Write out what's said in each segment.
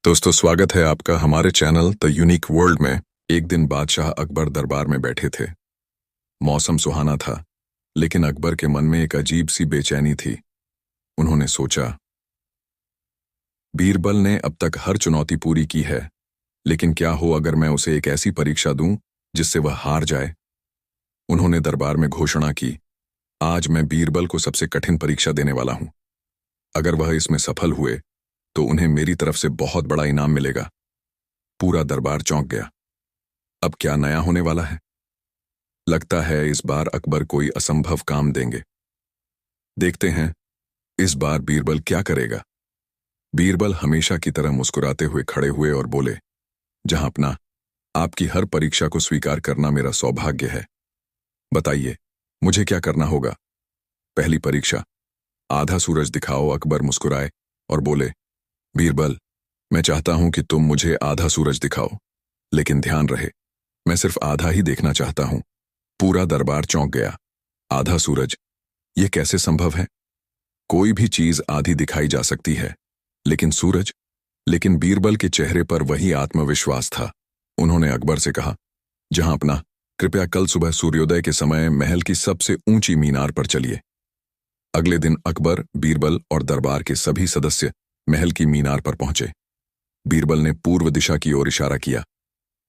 दोस्तों, स्वागत है आपका हमारे चैनल द यूनिक वर्ल्ड में। एक दिन बादशाह अकबर दरबार में बैठे थे। मौसम सुहाना था, लेकिन अकबर के मन में एक अजीब सी बेचैनी थी। उन्होंने सोचा, बीरबल ने अब तक हर चुनौती पूरी की है, लेकिन क्या हो अगर मैं उसे एक ऐसी परीक्षा दूं जिससे वह हार जाए। उन्होंने दरबार में घोषणा की, आज मैं बीरबल को सबसे कठिन परीक्षा देने वाला हूं। अगर वह इसमें सफल हुए तो उन्हें मेरी तरफ से बहुत बड़ा इनाम मिलेगा। पूरा दरबार चौंक गया। अब क्या नया होने वाला है? लगता है इस बार अकबर कोई असंभव काम देंगे। देखते हैं इस बार बीरबल क्या करेगा। बीरबल हमेशा की तरह मुस्कुराते हुए खड़े हुए और बोले, जहां अपना, आपकी हर परीक्षा को स्वीकार करना मेरा सौभाग्य है। बताइए, मुझे क्या करना होगा? पहली परीक्षा, आधा सूरज दिखाओ। अकबर मुस्कुराए और बोले, बीरबल, मैं चाहता हूं कि तुम मुझे आधा सूरज दिखाओ, लेकिन ध्यान रहे, मैं सिर्फ आधा ही देखना चाहता हूं। पूरा दरबार चौंक गया। आधा सूरज, यह कैसे संभव है? कोई भी चीज आधी दिखाई जा सकती है, लेकिन सूरज? लेकिन बीरबल के चेहरे पर वही आत्मविश्वास था। उन्होंने अकबर से कहा, जहां अपना, कृपया कल सुबह सूर्योदय के समय महल की सबसे ऊंची मीनार पर चलिए। अगले दिन अकबर, बीरबल और दरबार के सभी सदस्य महल की मीनार पर पहुंचे। बीरबल ने पूर्व दिशा की ओर इशारा किया,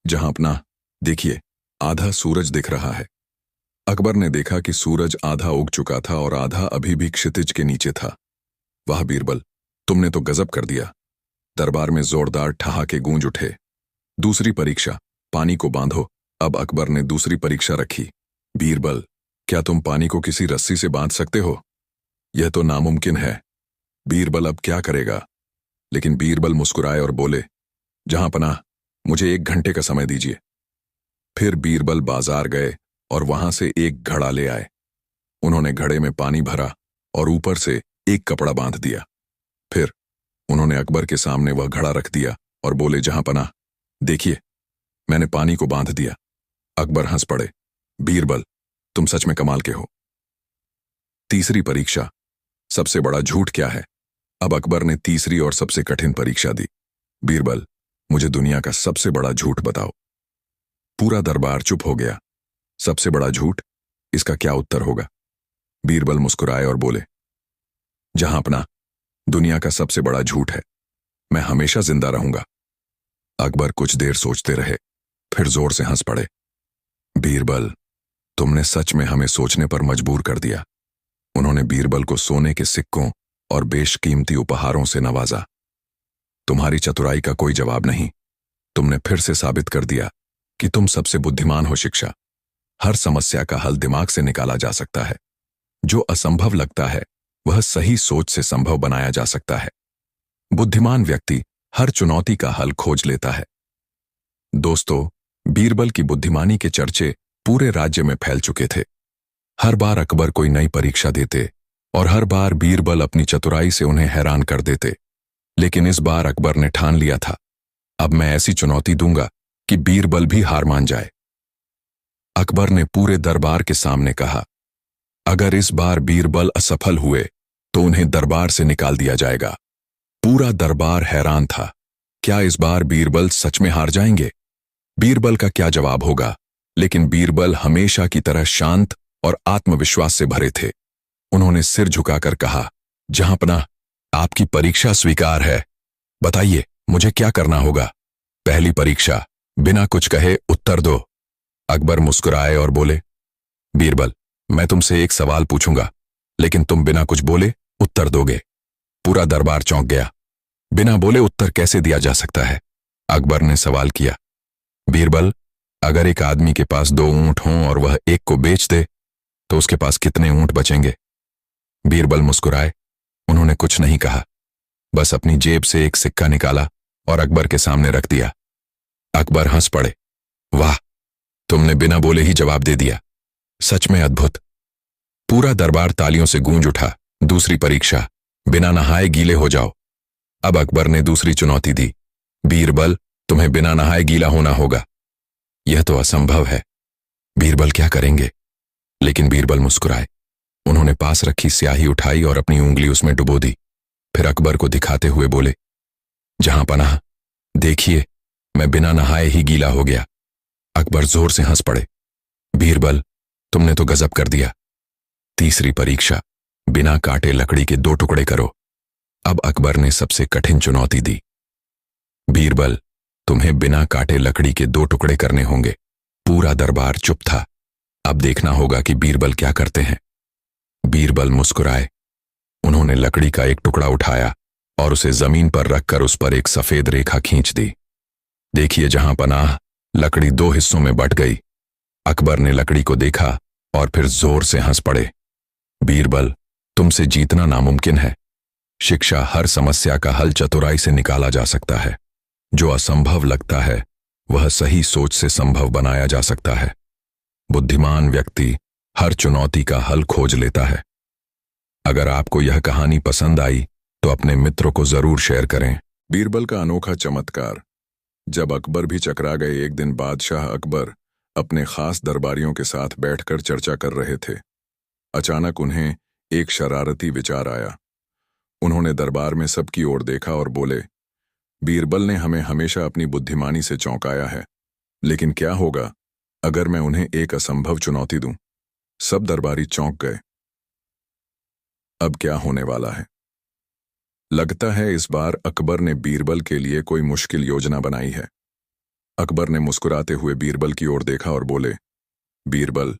जहां अपना, देखिए, आधा सूरज दिख रहा है। अकबर ने देखा कि सूरज आधा उग चुका था और आधा अभी भी क्षितिज के नीचे था। वाह बीरबल, तुमने तो गजब कर दिया। दरबार में जोरदार ठहाके गूंज उठे। दूसरी परीक्षा, पानी को बांधो। अब अकबर ने दूसरी परीक्षा रखी। बीरबल, क्या तुम पानी को किसी रस्सी से बांध सकते हो? यह तो नामुमकिन है। बीरबल अब क्या करेगा? लेकिन बीरबल मुस्कुराए और बोले, जहां पनाह, मुझे 1 घंटे का समय दीजिए। फिर बीरबल बाजार गए और वहां से एक घड़ा ले आए। उन्होंने घड़े में पानी भरा और ऊपर से एक कपड़ा बांध दिया। फिर उन्होंने अकबर के सामने वह घड़ा रख दिया और बोले, जहां पनाह, देखिए, मैंने पानी को बांध दिया। अकबर हंस पड़े। बीरबल, तुम सच में कमाल के हो। तीसरी परीक्षा, सबसे बड़ा झूठ क्या है? अब अकबर ने तीसरी और सबसे कठिन परीक्षा दी। बीरबल, मुझे दुनिया का सबसे बड़ा झूठ बताओ। पूरा दरबार चुप हो गया। सबसे बड़ा झूठ, इसका क्या उत्तर होगा? बीरबल मुस्कुराए और बोले, जहां अपना, दुनिया का सबसे बड़ा झूठ है, मैं हमेशा जिंदा रहूंगा। अकबर कुछ देर सोचते रहे, फिर जोर से हंस पड़े। बीरबल, तुमने सच में हमें सोचने पर मजबूर कर दिया। उन्होंने बीरबल को सोने के सिक्कों और बेशकीमती उपहारों से नवाजा। तुम्हारी चतुराई का कोई जवाब नहीं। तुमने फिर से साबित कर दिया कि तुम सबसे बुद्धिमान हो। शिक्षा, हर समस्या का हल दिमाग से निकाला जा सकता है। जो असंभव लगता है वह सही सोच से संभव बनाया जा सकता है। बुद्धिमान व्यक्ति हर चुनौती का हल खोज लेता है। दोस्तों, बीरबल की बुद्धिमानी के चर्चे पूरे राज्य में फैल चुके थे। हर बार अकबर कोई नई परीक्षा देते और हर बार बीरबल अपनी चतुराई से उन्हें हैरान कर देते। लेकिन इस बार अकबर ने ठान लिया था, अब मैं ऐसी चुनौती दूंगा कि बीरबल भी हार मान जाए। अकबर ने पूरे दरबार के सामने कहा, अगर इस बार बीरबल असफल हुए तो उन्हें दरबार से निकाल दिया जाएगा। पूरा दरबार हैरान था। क्या इस बार बीरबल सच में हार जाएंगे? बीरबल का क्या जवाब होगा? लेकिन बीरबल हमेशा की तरह शांत और आत्मविश्वास से भरे थे। उन्होंने सिर झुकाकर कहा, जहां पनाह, आपकी परीक्षा स्वीकार है। बताइए, मुझे क्या करना होगा? पहली परीक्षा, बिना कुछ कहे उत्तर दो। अकबर मुस्कुराए और बोले, बीरबल, मैं तुमसे एक सवाल पूछूंगा, लेकिन तुम बिना कुछ बोले उत्तर दोगे। पूरा दरबार चौंक गया। बिना बोले उत्तर कैसे दिया जा सकता है? अकबर ने सवाल किया। बीरबल, अगर एक आदमी के पास 2 ऊंट हों और वह एक को बेच दे तो उसके पास कितने ऊंट बचेंगे? बीरबल मुस्कुराए। उन्होंने कुछ नहीं कहा, बस अपनी जेब से एक सिक्का निकाला और अकबर के सामने रख दिया। अकबर हंस पड़े। वाह, तुमने बिना बोले ही जवाब दे दिया। सच में अद्भुत। पूरा दरबार तालियों से गूंज उठा। दूसरी परीक्षा, बिना नहाए गीले हो जाओ। अब अकबर ने दूसरी चुनौती दी। बीरबल, तुम्हें बिना नहाए गीला होना होगा। यह तो असंभव है। बीरबल क्या करेंगे? लेकिन बीरबल मुस्कुराए। उन्होंने पास रखी स्याही उठाई और अपनी उंगली उसमें डुबो दी। फिर अकबर को दिखाते हुए बोले, जहां पनाह, देखिए, मैं बिना नहाए ही गीला हो गया। अकबर जोर से हंस पड़े। बीरबल, तुमने तो गजब कर दिया। तीसरी परीक्षा, बिना काटे लकड़ी के 2 टुकड़े करो। अब अकबर ने सबसे कठिन चुनौती दी। बीरबल, तुम्हें बिना काटे लकड़ी के 2 टुकड़े करने होंगे। पूरा दरबार चुप था। अब देखना होगा कि बीरबल क्या करते हैं। बीरबल मुस्कुराए। उन्होंने लकड़ी का एक टुकड़ा उठाया और उसे जमीन पर रखकर उस पर एक सफेद रेखा खींच दी। देखिए जहां पनाह, लकड़ी 2 हिस्सों में बंट गई। अकबर ने लकड़ी को देखा और फिर जोर से हंस पड़े। बीरबल, तुमसे जीतना नामुमकिन है। शिक्षा हर समस्या का हल चतुराई से निकाला जा सकता है। जो असंभव लगता है वह सही सोच से संभव बनाया जा सकता है। बुद्धिमान व्यक्ति हर चुनौती का हल खोज लेता है। अगर आपको यह कहानी पसंद आई तो अपने मित्रों को जरूर शेयर करें। बीरबल का अनोखा चमत्कार। जब अकबर भी चकरा गए, एक दिन बादशाह अकबर अपने खास दरबारियों के साथ बैठकर चर्चा कर रहे थे। अचानक उन्हें एक शरारती विचार आया। उन्होंने दरबार में सबकी ओर देखा और बोले, बीरबल ने हमें हमेशा अपनी बुद्धिमानी से चौंकाया है, लेकिन क्या होगा अगर मैं उन्हें एक असंभव चुनौती दूं? सब दरबारी चौंक गए। अब क्या होने वाला है? लगता है इस बार अकबर ने बीरबल के लिए कोई मुश्किल योजना बनाई है। अकबर ने मुस्कुराते हुए बीरबल की ओर देखा और बोले, बीरबल,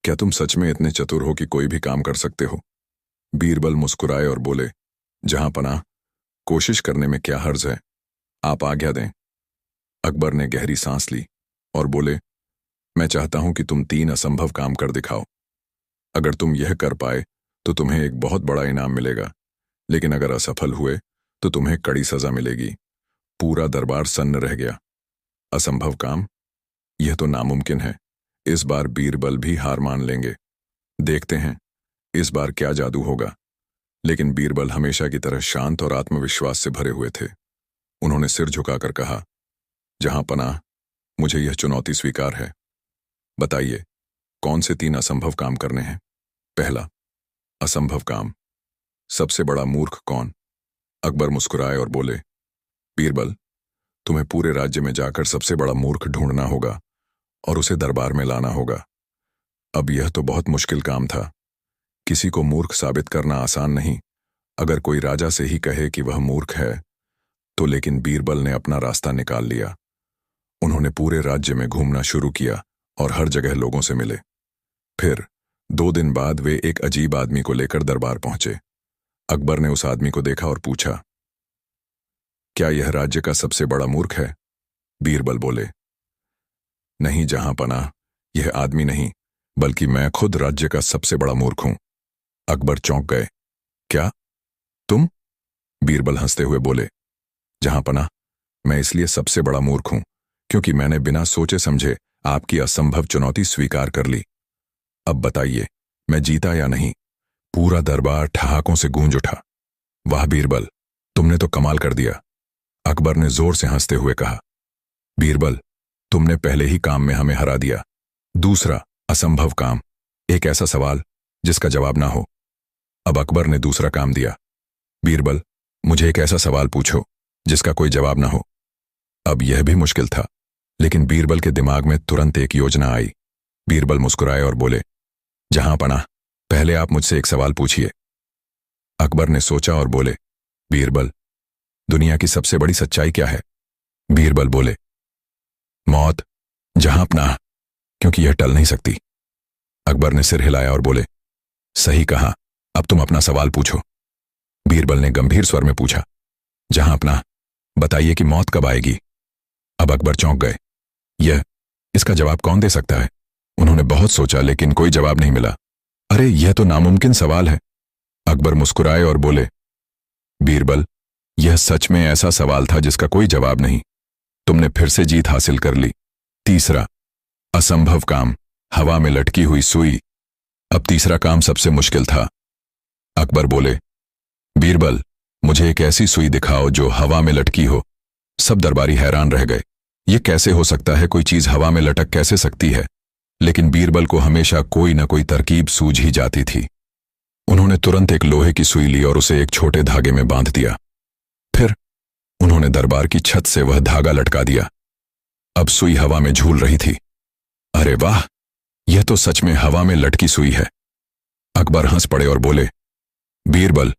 क्या तुम सच में इतने चतुर हो कि कोई भी काम कर सकते हो? बीरबल मुस्कुराए और बोले, जहां पनाह, कोशिश करने में क्या हर्ज है, आप आज्ञा दें। अकबर ने गहरी सांस ली और बोले, मैं चाहता हूं कि तुम 3 असंभव काम कर दिखाओ। अगर तुम यह कर पाए तो तुम्हें एक बहुत बड़ा इनाम मिलेगा, लेकिन अगर असफल हुए तो तुम्हें कड़ी सजा मिलेगी। पूरा दरबार सन्न रह गया। असंभव काम? यह तो नामुमकिन है। इस बार बीरबल भी हार मान लेंगे। देखते हैं इस बार क्या जादू होगा। लेकिन बीरबल हमेशा की तरह शांत और आत्मविश्वास से भरे हुए थे। उन्होंने सिर झुकाकर कहा, जहां पनाह, मुझे यह चुनौती स्वीकार है। बताइए, कौन से 3 असंभव काम करने हैं? पहला, असंभव काम, सबसे बड़ा मूर्ख कौन? अकबर मुस्कुराए और बोले, बीरबल, तुम्हें पूरे राज्य में जाकर सबसे बड़ा मूर्ख ढूंढना होगा और उसे दरबार में लाना होगा। अब यह तो बहुत मुश्किल काम था। किसी को मूर्ख साबित करना आसान नहीं। अगर कोई राजा से ही कहे कि वह मूर्ख है तो, लेकिन बीरबल ने अपना रास्ता निकाल लिया। उन्होंने पूरे राज्य में घूमना शुरू किया और हर जगह लोगों से मिले। फिर 2 दिन बाद वे एक अजीब आदमी को लेकर दरबार पहुंचे। अकबर ने उस आदमी को देखा और पूछा, क्या यह राज्य का सबसे बड़ा मूर्ख है? बीरबल बोले, नहीं जहां पनाह, यह आदमी नहीं बल्कि मैं खुद राज्य का सबसे बड़ा मूर्ख हूं। अकबर चौंक गए। क्या तुम? बीरबल हंसते हुए बोले, जहां पनाह, मैं इसलिए सबसे बड़ा मूर्ख हूं क्योंकि मैंने बिना सोचे समझे आपकी असंभव चुनौती स्वीकार कर ली। अब बताइए, मैं जीता या नहीं? पूरा दरबार ठहाकों से गूंज उठा। वाह बीरबल, तुमने तो कमाल कर दिया। अकबर ने जोर से हंसते हुए कहा, बीरबल, तुमने पहले ही काम में हमें हरा दिया। दूसरा असंभव काम, एक ऐसा सवाल जिसका जवाब ना हो। अब अकबर ने दूसरा काम दिया, बीरबल, मुझे एक ऐसा सवाल पूछो जिसका कोई जवाब ना हो। अब यह भी मुश्किल था, लेकिन बीरबल के दिमाग में तुरंत एक योजना आई। बीरबल मुस्कुराए और बोले, जहां पनाह, पहले आप मुझसे एक सवाल पूछिए। अकबर ने सोचा और बोले, बीरबल, दुनिया की सबसे बड़ी सच्चाई क्या है? बीरबल बोले, मौत। जहां पनाह, क्योंकि यह टल नहीं सकती। अकबर ने सिर हिलाया और बोले, सही कहा, अब तुम अपना सवाल पूछो। बीरबल ने गंभीर स्वर में पूछा, जहां पनाह, बताइए कि मौत कब आएगी? अब अकबर चौंक गए। इसका जवाब कौन दे सकता है? उन्होंने बहुत सोचा लेकिन कोई जवाब नहीं मिला। अरे यह तो नामुमकिन सवाल है। अकबर मुस्कुराए और बोले, बीरबल, यह सच में ऐसा सवाल था जिसका कोई जवाब नहीं। तुमने फिर से जीत हासिल कर ली। तीसरा असंभव काम, हवा में लटकी हुई सुई। अब तीसरा काम सबसे मुश्किल था। अकबर बोले, बीरबल, मुझे एक ऐसी सुई दिखाओ जो हवा में लटकी हो। सब दरबारी हैरान रह गए। यह कैसे हो सकता है? कोई चीज हवा में लटक कैसे सकती है? लेकिन बीरबल को हमेशा कोई न कोई तरकीब सूझ ही जाती थी। उन्होंने तुरंत एक लोहे की सुई ली और उसे एक छोटे धागे में बांध दिया। फिर उन्होंने दरबार की छत से वह धागा लटका दिया। अब सुई हवा में झूल रही थी। अरे वाह, यह तो सच में हवा में लटकी सुई है। अकबर हंस पड़े और बोले, बीरबल,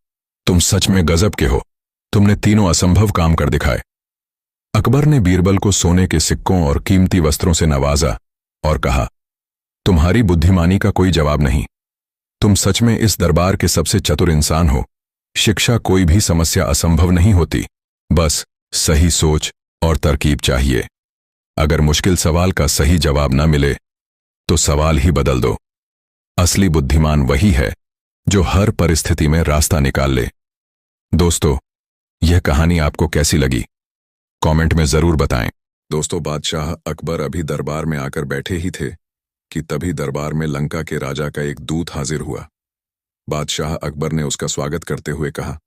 तुम सच में गजब के हो। तुमने तीनों असंभव काम कर दिखाए। अकबर ने बीरबल को सोने के सिक्कों और कीमती वस्त्रों से नवाजा और कहा, तुम्हारी बुद्धिमानी का कोई जवाब नहीं। तुम सच में इस दरबार के सबसे चतुर इंसान हो। शिक्षा कोई भी समस्या असंभव नहीं होती, बस सही सोच और तरकीब चाहिए। अगर मुश्किल सवाल का सही जवाब न मिले तो सवाल ही बदल दो। असली बुद्धिमान वही है जो हर परिस्थिति में रास्ता निकाल ले। दोस्तों, यह कहानी आपको कैसी लगी? कमेंट में जरूर बताएं। दोस्तों, बादशाह अकबर अभी दरबार में आकर बैठे ही थे कि तभी दरबार में लंका के राजा का एक दूत हाजिर हुआ। बादशाह अकबर ने उसका स्वागत करते हुए कहा,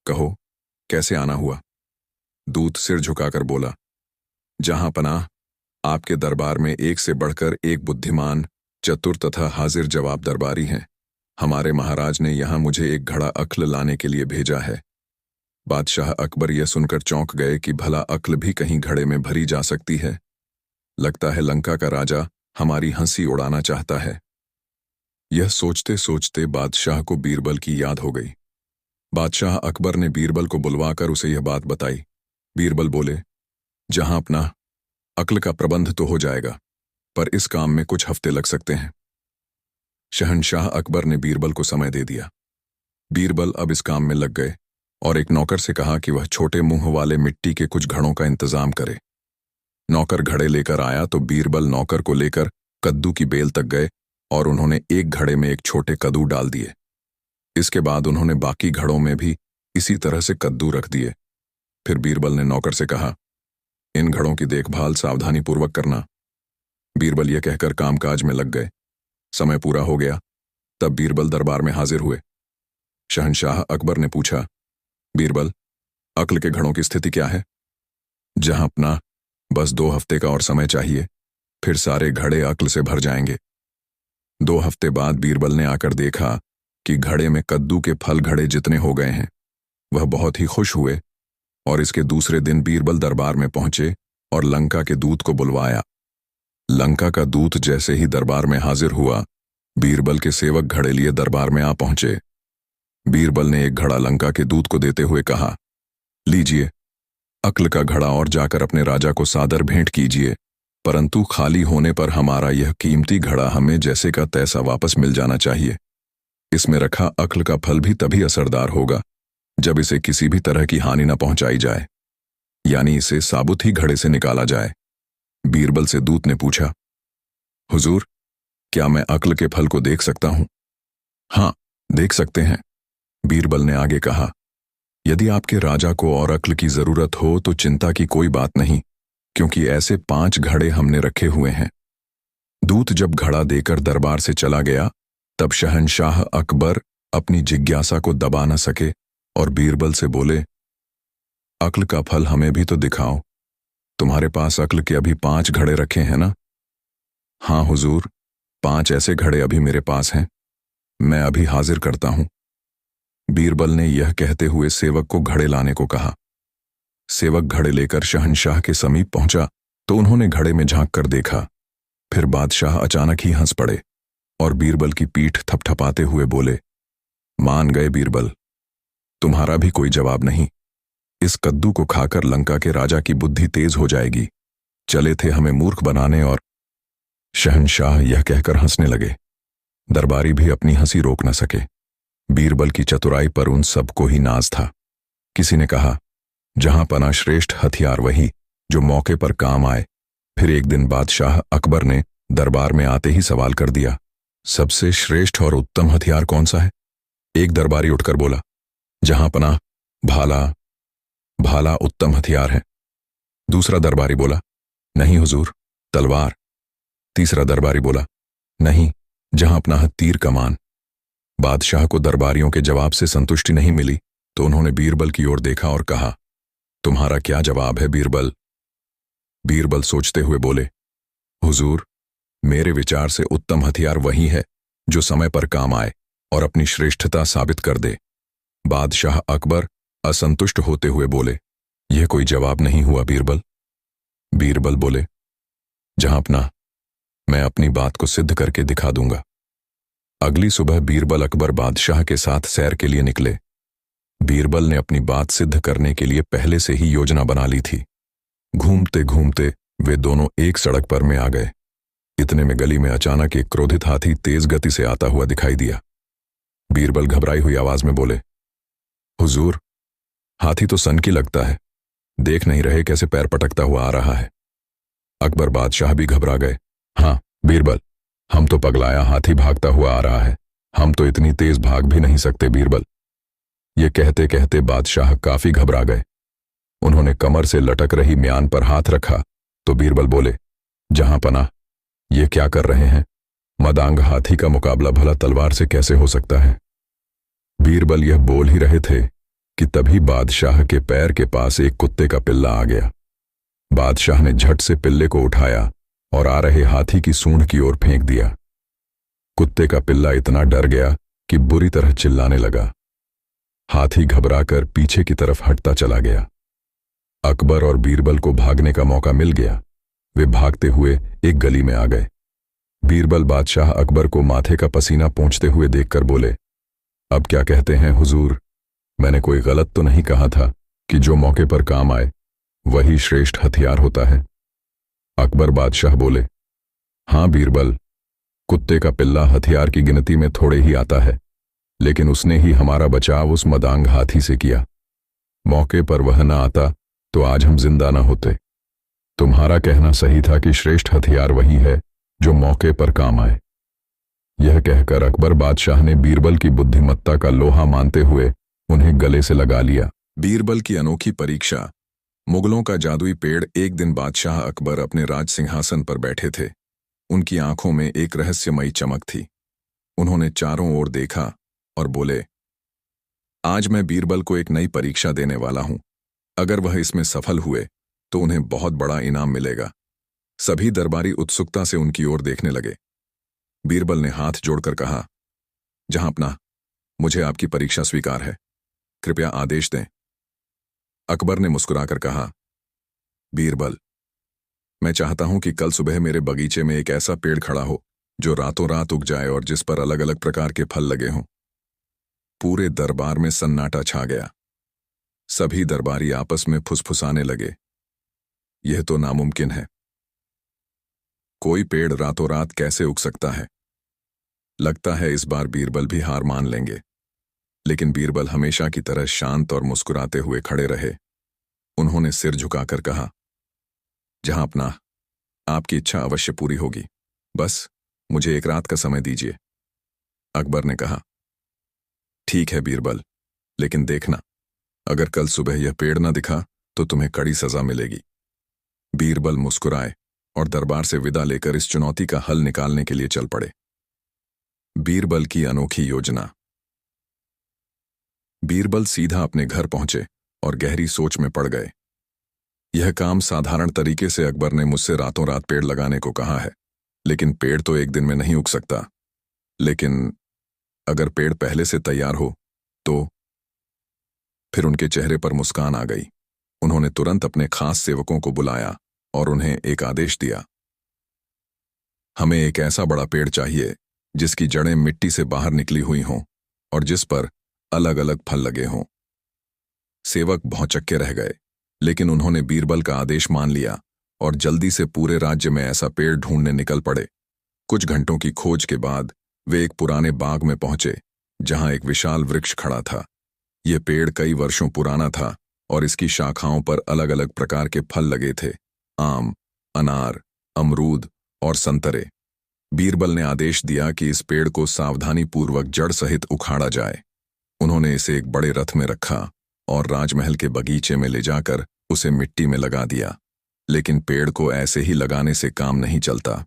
कहो, कैसे आना हुआ? दूत सिर झुकाकर बोला, जहां पनाह, आपके दरबार में एक से बढ़कर एक बुद्धिमान, चतुर तथा हाजिर जवाब दरबारी हैं। हमारे महाराज ने यहां मुझे एक घड़ा अक्ल लाने के लिए भेजा है। बादशाह अकबर यह सुनकर चौंक गए कि भला अक्ल भी कहीं घड़े में भरी जा सकती है। लगता है लंका का राजा हमारी हंसी उड़ाना चाहता है। यह सोचते सोचते बादशाह को बीरबल की याद हो गई। बादशाह अकबर ने बीरबल को बुलवाकर उसे यह बात बताई। बीरबल बोले, जहां अपना अक्ल का प्रबंध तो हो जाएगा, पर इस काम में कुछ हफ्ते लग सकते हैं। शहंशाह अकबर ने बीरबल को समय दे दिया। बीरबल अब इस काम में लग गए और एक नौकर से कहा कि वह छोटे मुंह वाले मिट्टी के कुछ घड़ों का इंतजाम करे। नौकर घड़े लेकर आया तो बीरबल नौकर को लेकर कद्दू की बेल तक गए और उन्होंने एक घड़े में एक छोटे कद्दू डाल दिए। इसके बाद उन्होंने बाकी घड़ों में भी इसी तरह से कद्दू रख दिए। फिर बीरबल ने नौकर से कहा, इन घड़ों की देखभाल सावधानी पूर्वक करना। बीरबल यह कहकर कामकाज में लग गए। समय पूरा हो गया, तब बीरबल दरबार में हाजिर हुए। शहंशाह अकबर ने पूछा, बीरबल, अक्ल के घड़ों की स्थिति क्या है? जहां अपना, बस 2 हफ्ते का और समय चाहिए, फिर सारे घड़े अक्ल से भर जाएंगे। 2 हफ्ते बाद बीरबल ने आकर देखा कि घड़े में कद्दू के फल घड़े जितने हो गए हैं। वह बहुत ही खुश हुए और इसके दूसरे दिन बीरबल दरबार में पहुंचे और लंका के दूत को बुलवाया। लंका का दूत जैसे ही दरबार में हाजिर हुआ, बीरबल के सेवक घड़े लिए दरबार में आ पहुंचे। बीरबल ने एक घड़ा लंका के दूत को देते हुए कहा, लीजिए, अक्ल का घड़ा और जाकर अपने राजा को सादर भेंट कीजिए, परंतु खाली होने पर हमारा यह कीमती घड़ा हमें जैसे का तैसा वापस मिल जाना चाहिए। इसमें रखा अक्ल का फल भी तभी असरदार होगा जब इसे किसी भी तरह की हानि न पहुंचाई जाए, यानी इसे साबुत ही घड़े से निकाला जाए। बीरबल से दूत ने पूछा, हुजूर, क्या मैं अक्ल के फल को देख सकता हूं? हाँ, देख सकते हैं। बीरबल ने आगे कहा, यदि आपके राजा को और अक्ल की जरूरत हो तो चिंता की कोई बात नहीं, क्योंकि ऐसे 5 घड़े हमने रखे हुए हैं। दूत जब घड़ा देकर दरबार से चला गया, तब शहंशाह अकबर अपनी जिज्ञासा को दबा न सके और बीरबल से बोले, अक्ल का फल हमें भी तो दिखाओ। तुम्हारे पास अक्ल के अभी 5 घड़े रखे हैं ना? हाँ हुजूर, 5 ऐसे घड़े अभी मेरे पास हैं। मैं अभी हाजिर करता हूं। बीरबल ने यह कहते हुए सेवक को घड़े लाने को कहा। सेवक घड़े लेकर शहंशाह के समीप पहुंचा तो उन्होंने घड़े में झांक कर देखा। फिर बादशाह अचानक ही हंस पड़े और बीरबल की पीठ थपथपाते हुए बोले, मान गए बीरबल, तुम्हारा भी कोई जवाब नहीं। इस कद्दू को खाकर लंका के राजा की बुद्धि तेज हो जाएगी। चले थे हमें मूर्ख बनाने और... शहंशाह यह कहकर हंसने लगे। दरबारी भी अपनी हंसी रोक न सके। बीरबल की चतुराई पर उन सबको ही नाज था। किसी ने कहा, जहां पना श्रेष्ठ हथियार वही जो मौके पर काम आए। फिर एक दिन बादशाह अकबर ने दरबार में आते ही सवाल कर दिया, सबसे श्रेष्ठ और उत्तम हथियार कौन सा है? एक दरबारी उठकर बोला, जहां पना भाला उत्तम हथियार है। दूसरा दरबारी बोला, नहीं हुजूर, तलवार। तीसरा दरबारी बोला, नहीं, जहां अपना तीर कमान। बादशाह को दरबारियों के जवाब से संतुष्टि नहीं मिली तो उन्होंने बीरबल की ओर देखा और कहा, तुम्हारा क्या जवाब है बीरबल? बीरबल सोचते हुए बोले, हुजूर, मेरे विचार से उत्तम हथियार वही है जो समय पर काम आए और अपनी श्रेष्ठता साबित कर दे। बादशाह अकबर असंतुष्ट होते हुए बोले, यह कोई जवाब नहीं हुआ बीरबल। बीरबल बोले, जहांपना, मैं अपनी बात को सिद्ध करके दिखा दूंगा। अगली सुबह बीरबल अकबर बादशाह के साथ सैर के लिए निकले। बीरबल ने अपनी बात सिद्ध करने के लिए पहले से ही योजना बना ली थी। घूमते घूमते वे दोनों एक सड़क पर में आ गए। इतने में गली में अचानक एक क्रोधित हाथी तेज गति से आता हुआ दिखाई दिया। बीरबल घबराई हुई आवाज में बोले, हुजूर, हाथी तो सन की लगता है, देख नहीं रहे कैसे पैर पटकता हुआ आ रहा है। अकबर बादशाह भी घबरा गए। हाँ बीरबल, हम तो पगलाया हाथी भागता हुआ आ रहा है, हम तो इतनी तेज भाग भी नहीं सकते बीरबल। ये कहते कहते बादशाह काफी घबरा गए। उन्होंने कमर से लटक रही म्यान पर हाथ रखा तो बीरबल बोले, जहांपनाह, ये क्या कर रहे हैं? मदांग हाथी का मुकाबला भला तलवार से कैसे हो सकता है? बीरबल यह बोल ही रहे थे कि तभी बादशाह के पैर के पास एक कुत्ते का पिल्ला आ गया। बादशाह ने झट से पिल्ले को उठाया और आ रहे हाथी की सूंड की ओर फेंक दिया। कुत्ते का पिल्ला इतना डर गया कि बुरी तरह चिल्लाने लगा। हाथी घबराकर पीछे की तरफ हटता चला गया। अकबर और बीरबल को भागने का मौका मिल गया। वे भागते हुए एक गली में आ गए। बीरबल बादशाह अकबर को माथे का पसीना पोंछते हुए देखकर बोले, अब क्या कहते हैं हुजूर? मैंने कोई गलत तो नहीं कहा था कि जो मौके पर काम आए वही श्रेष्ठ हथियार होता है? अकबर बादशाह बोले, हां बीरबल, कुत्ते का पिल्ला हथियार की गिनती में थोड़े ही आता है, लेकिन उसने ही हमारा बचाव उस मदांग हाथी से किया। मौके पर वह न आता तो आज हम जिंदा न होते। तुम्हारा कहना सही था कि श्रेष्ठ हथियार वही है जो मौके पर काम आए। यह कहकर अकबर बादशाह ने बीरबल की बुद्धिमत्ता का लोहा मानते हुए उन्हें गले से लगा लिया। बीरबल की अनोखी परीक्षा। मुगलों का जादुई पेड़। एक दिन बादशाह अकबर अपने राज सिंहासन पर बैठे थे। उनकी आंखों में एक रहस्यमयी चमक थी। उन्होंने चारों ओर देखा और बोले, आज मैं बीरबल को एक नई परीक्षा देने वाला हूं। अगर वह इसमें सफल हुए तो उन्हें बहुत बड़ा इनाम मिलेगा। सभी दरबारी उत्सुकता से उनकी ओर देखने लगे। बीरबल ने हाथ जोड़कर कहा, जहांपनाह, मुझे आपकी परीक्षा स्वीकार है, कृपया आदेश दें। अकबर ने मुस्कुराकर कहा, बीरबल, मैं चाहता हूं कि कल सुबह मेरे बगीचे में एक ऐसा पेड़ खड़ा हो जो रातों रात उग जाए और जिस पर अलग अलग प्रकार के फल लगे हों। पूरे दरबार में सन्नाटा छा गया। सभी दरबारी आपस में फुसफुसाने लगे, यह तो नामुमकिन है। कोई पेड़ रातों रात कैसे उग सकता है? लगता है इस बार बीरबल भी हार मान लेंगे। लेकिन बीरबल हमेशा की तरह शांत और मुस्कुराते हुए खड़े रहे। उन्होंने सिर झुकाकर कहा, जहांपनाह, आपकी इच्छा अवश्य पूरी होगी, बस मुझे एक रात का समय दीजिए। अकबर ने कहा, ठीक है बीरबल, लेकिन देखना, अगर कल सुबह यह पेड़ न दिखा तो तुम्हें कड़ी सजा मिलेगी। बीरबल मुस्कुराए और दरबार से विदा लेकर इस चुनौती का हल निकालने के लिए चल पड़े। बीरबल की अनोखी योजना। बीरबल सीधा अपने घर पहुंचे और गहरी सोच में पड़ गए। यह काम साधारण तरीके से अकबर ने मुझसे रातों रात पेड़ लगाने को कहा है, लेकिन पेड़ तो एक दिन में नहीं उग सकता। लेकिन अगर पेड़ पहले से तैयार हो तो? फिर उनके चेहरे पर मुस्कान आ गई। उन्होंने तुरंत अपने खास सेवकों को बुलाया और उन्हें एक आदेश दिया, हमें एक ऐसा बड़ा पेड़ चाहिए जिसकी जड़ें मिट्टी से बाहर निकली हुई हों और जिस पर अलग अलग फल लगे हों। सेवक भौंचक्के रह गए, लेकिन उन्होंने बीरबल का आदेश मान लिया और जल्दी से पूरे राज्य में ऐसा पेड़ ढूंढने निकल पड़े। कुछ घंटों की खोज के बाद वे एक पुराने बाग में पहुंचे जहां एक विशाल वृक्ष खड़ा था। यह पेड़ कई वर्षों पुराना था और इसकी शाखाओं पर अलग अलग प्रकार के फल लगे थे, आम, अनार, अमरूद और संतरे। बीरबल ने आदेश दिया कि इस पेड़ को सावधानीपूर्वक जड़ सहित उखाड़ा जाए। उन्होंने इसे एक बड़े रथ में रखा और राजमहल के बगीचे में ले जाकर उसे मिट्टी में लगा दिया। लेकिन पेड़ को ऐसे ही लगाने से काम नहीं चलता।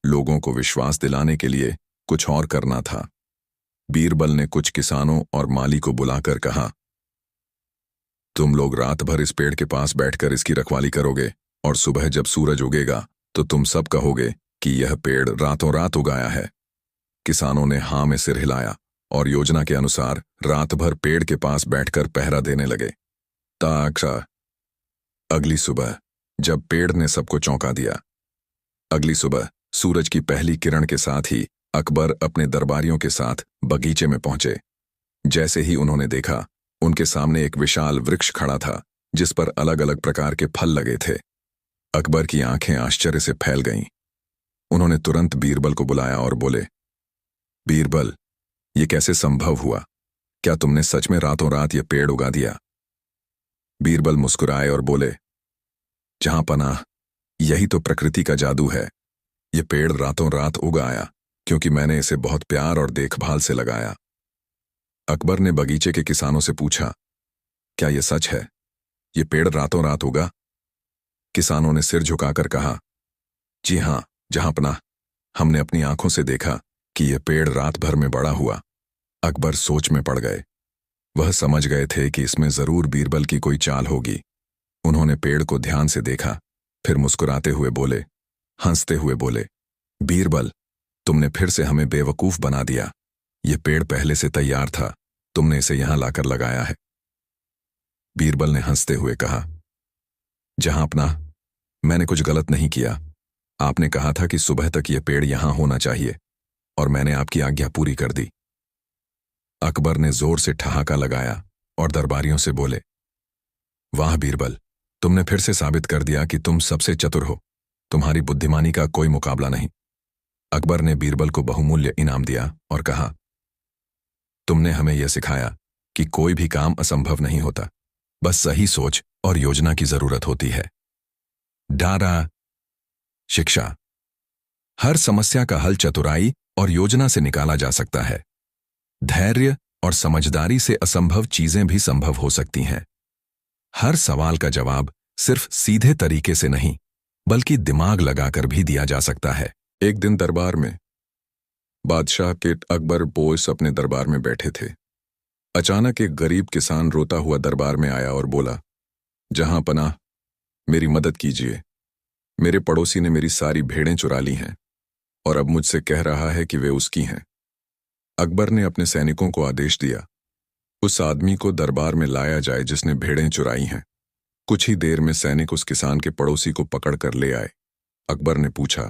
लोगों को विश्वास दिलाने के लिए कुछ और करना था। बीरबल ने कुछ किसानों और माली को बुलाकर कहा, तुम लोग रात भर इस पेड़ के पास बैठकर इसकी रखवाली करोगे और सुबह जब सूरज उगेगा तो तुम सब कहोगे कि यह पेड़ रातों रात उगाया है। किसानों ने हाँ में सिर हिलाया और योजना के अनुसार रात भर पेड़ के पास बैठकर पहरा देने लगे। ताक अगली सुबह जब पेड़ ने सबको चौंका दिया। अगली सुबह सूरज की पहली किरण के साथ ही अकबर अपने दरबारियों के साथ बगीचे में पहुंचे। जैसे ही उन्होंने देखा, उनके सामने एक विशाल वृक्ष खड़ा था जिस पर अलग अलग प्रकार के फल लगे थे। अकबर की आंखें आश्चर्य से फैल गईं। उन्होंने तुरंत बीरबल को बुलाया और बोले, बीरबल, ये कैसे संभव हुआ? क्या तुमने सच में रातों रात ये पेड़ उगा दिया? बीरबल मुस्कुराए और बोले, जहां पनाह, यही तो प्रकृति का जादू है। ये पेड़ रातों रात उग आया क्योंकि मैंने इसे बहुत प्यार और देखभाल से लगाया। अकबर ने बगीचे के किसानों से पूछा, क्या यह सच है? ये पेड़ रातों रात उगा? किसानों ने सिर झुकाकर कहा, जी हां जहांपनाह, हमने अपनी आंखों से देखा कि यह पेड़ रात भर में बड़ा हुआ। अकबर सोच में पड़ गए। वह समझ गए थे कि इसमें जरूर बीरबल की कोई चाल होगी। उन्होंने पेड़ को ध्यान से देखा, फिर मुस्कुराते हुए बोले, हंसते हुए बोले, बीरबल, तुमने फिर से हमें बेवकूफ बना दिया। यह पेड़ पहले से तैयार था, तुमने इसे यहां लाकर लगाया है। बीरबल ने हंसते हुए कहा, जहांपनाह, मैंने कुछ गलत नहीं किया। आपने कहा था कि सुबह तक यह पेड़ यहां होना चाहिए और मैंने आपकी आज्ञा पूरी कर दी। अकबर ने जोर से ठहाका लगाया और दरबारियों से बोले, वाह बीरबल, तुमने फिर से साबित कर दिया कि तुम सबसे चतुर हो। तुम्हारी बुद्धिमानी का कोई मुकाबला नहीं। अकबर ने बीरबल को बहुमूल्य इनाम दिया और कहा, तुमने हमें यह सिखाया कि कोई भी काम असंभव नहीं होता, बस सही सोच और योजना की जरूरत होती है। डारा शिक्षा। हर समस्या का हल चतुराई और योजना से निकाला जा सकता है। धैर्य और समझदारी से असंभव चीजें भी संभव हो सकती हैं। हर सवाल का जवाब सिर्फ सीधे तरीके से नहीं, बल्कि दिमाग लगाकर भी दिया जा सकता है। एक दिन दरबार में बादशाह के अकबर बोस अपने दरबार में बैठे थे। अचानक एक गरीब किसान रोता हुआ दरबार में आया और बोला, जहां पनाह, मेरी मदद कीजिए। मेरे पड़ोसी ने मेरी सारी भेड़ें चुरा ली हैं और अब मुझसे कह रहा है कि वे उसकी हैं। अकबर ने अपने सैनिकों को आदेश दिया, उस आदमी को दरबार में लाया जाए जिसने भेड़ें चुराई हैं। कुछ ही देर में सैनिक उस किसान के पड़ोसी को पकड़ कर ले आए। अकबर ने पूछा,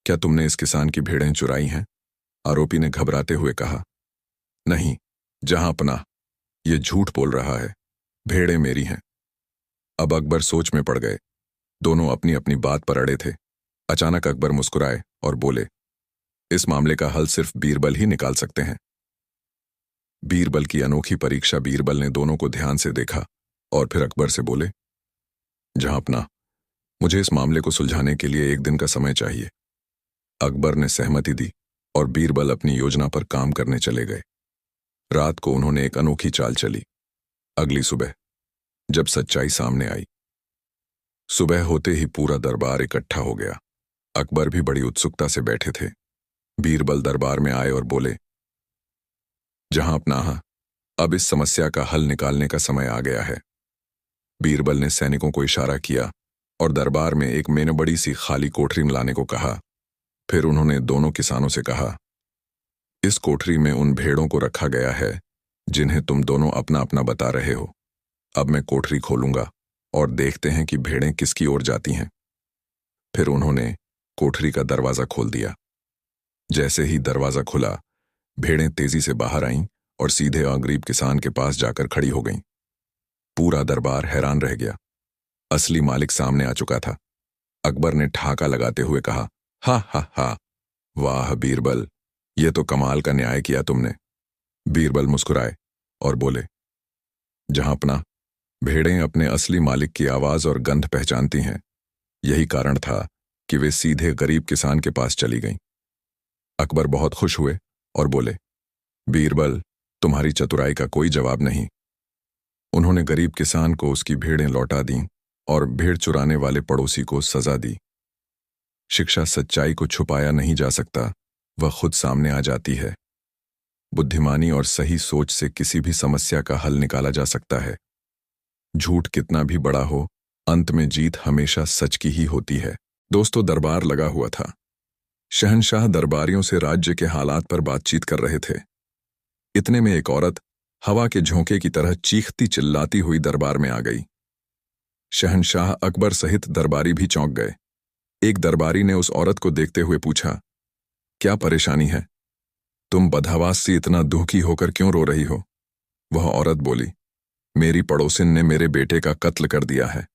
क्या तुमने इस किसान की भेड़ें चुराई हैं? आरोपी ने घबराते हुए कहा, नहीं जहांपनाह, ये झूठ बोल रहा है, भेड़ें मेरी हैं। अब अकबर सोच में पड़ गए। दोनों अपनी अपनी बात पर अड़े थे। अचानक अकबर मुस्कुराए और बोले, इस मामले का हल सिर्फ बीरबल ही निकाल सकते हैं। बीरबल की अनोखी परीक्षा। बीरबल ने दोनों को ध्यान से देखा और फिर अकबर से बोले, जहांपनाह, मुझे इस मामले को सुलझाने के लिए एक दिन का समय चाहिए। अकबर ने सहमति दी और बीरबल अपनी योजना पर काम करने चले गए। रात को उन्होंने एक अनोखी चाल चली। अगली सुबह जब सच्चाई सामने आई, सुबह होते ही पूरा दरबार इकट्ठा हो गया। अकबर भी बड़ी उत्सुकता से बैठे थे। बीरबल दरबार में आए और बोले, जहांपनाह, अब इस समस्या का हल निकालने का समय आ गया है। बीरबल ने सैनिकों को इशारा किया और दरबार में एक मेन बड़ी सी खाली कोठरी में लाने को कहा। फिर उन्होंने दोनों किसानों से कहा, इस कोठरी में उन भेड़ों को रखा गया है जिन्हें तुम दोनों अपना अपना बता रहे हो। अब मैं कोठरी खोलूंगा और देखते हैं कि भेड़ें किसकी ओर जाती हैं। फिर उन्होंने कोठरी का दरवाजा खोल दिया। जैसे ही दरवाजा खुला, भेड़ें तेजी से बाहर आईं और सीधे गरीब किसान के पास जाकर खड़ी हो गईं। पूरा दरबार हैरान रह गया। असली मालिक सामने आ चुका था। अकबर ने ठहाका लगाते हुए कहा, हा हा हा, वाह बीरबल, ये तो कमाल का न्याय किया तुमने। बीरबल मुस्कुराए और बोले, जहांपनाह, भेड़ें अपने असली मालिक की आवाज और गंध पहचानती हैं। यही कारण था कि वे सीधे गरीब किसान के पास चली गईं। अकबर बहुत खुश हुए और बोले, बीरबल, तुम्हारी चतुराई का कोई जवाब नहीं। उन्होंने गरीब किसान को उसकी भेड़ें लौटा दीं और भेड़ चुराने वाले पड़ोसी को सजा दी। शिक्षा। सच्चाई को छुपाया नहीं जा सकता, वह खुद सामने आ जाती है। बुद्धिमानी और सही सोच से किसी भी समस्या का हल निकाला जा सकता है। झूठ कितना भी बड़ा हो, अंत में जीत हमेशा सच की ही होती है। दोस्तों, दरबार लगा हुआ था। शहंशाह दरबारियों से राज्य के हालात पर बातचीत कर रहे थे। इतने में एक औरत हवा के झोंके की तरह चीखती चिल्लाती हुई दरबार में आ गई। शहंशाह अकबर सहित दरबारी भी चौंक गए। एक दरबारी ने उस औरत को देखते हुए पूछा, क्या परेशानी है? तुम बदहवास सी इतना दुखी होकर क्यों रो रही हो? वह औरत बोली, मेरी पड़ोसिन ने मेरे बेटे का कत्ल कर दिया है।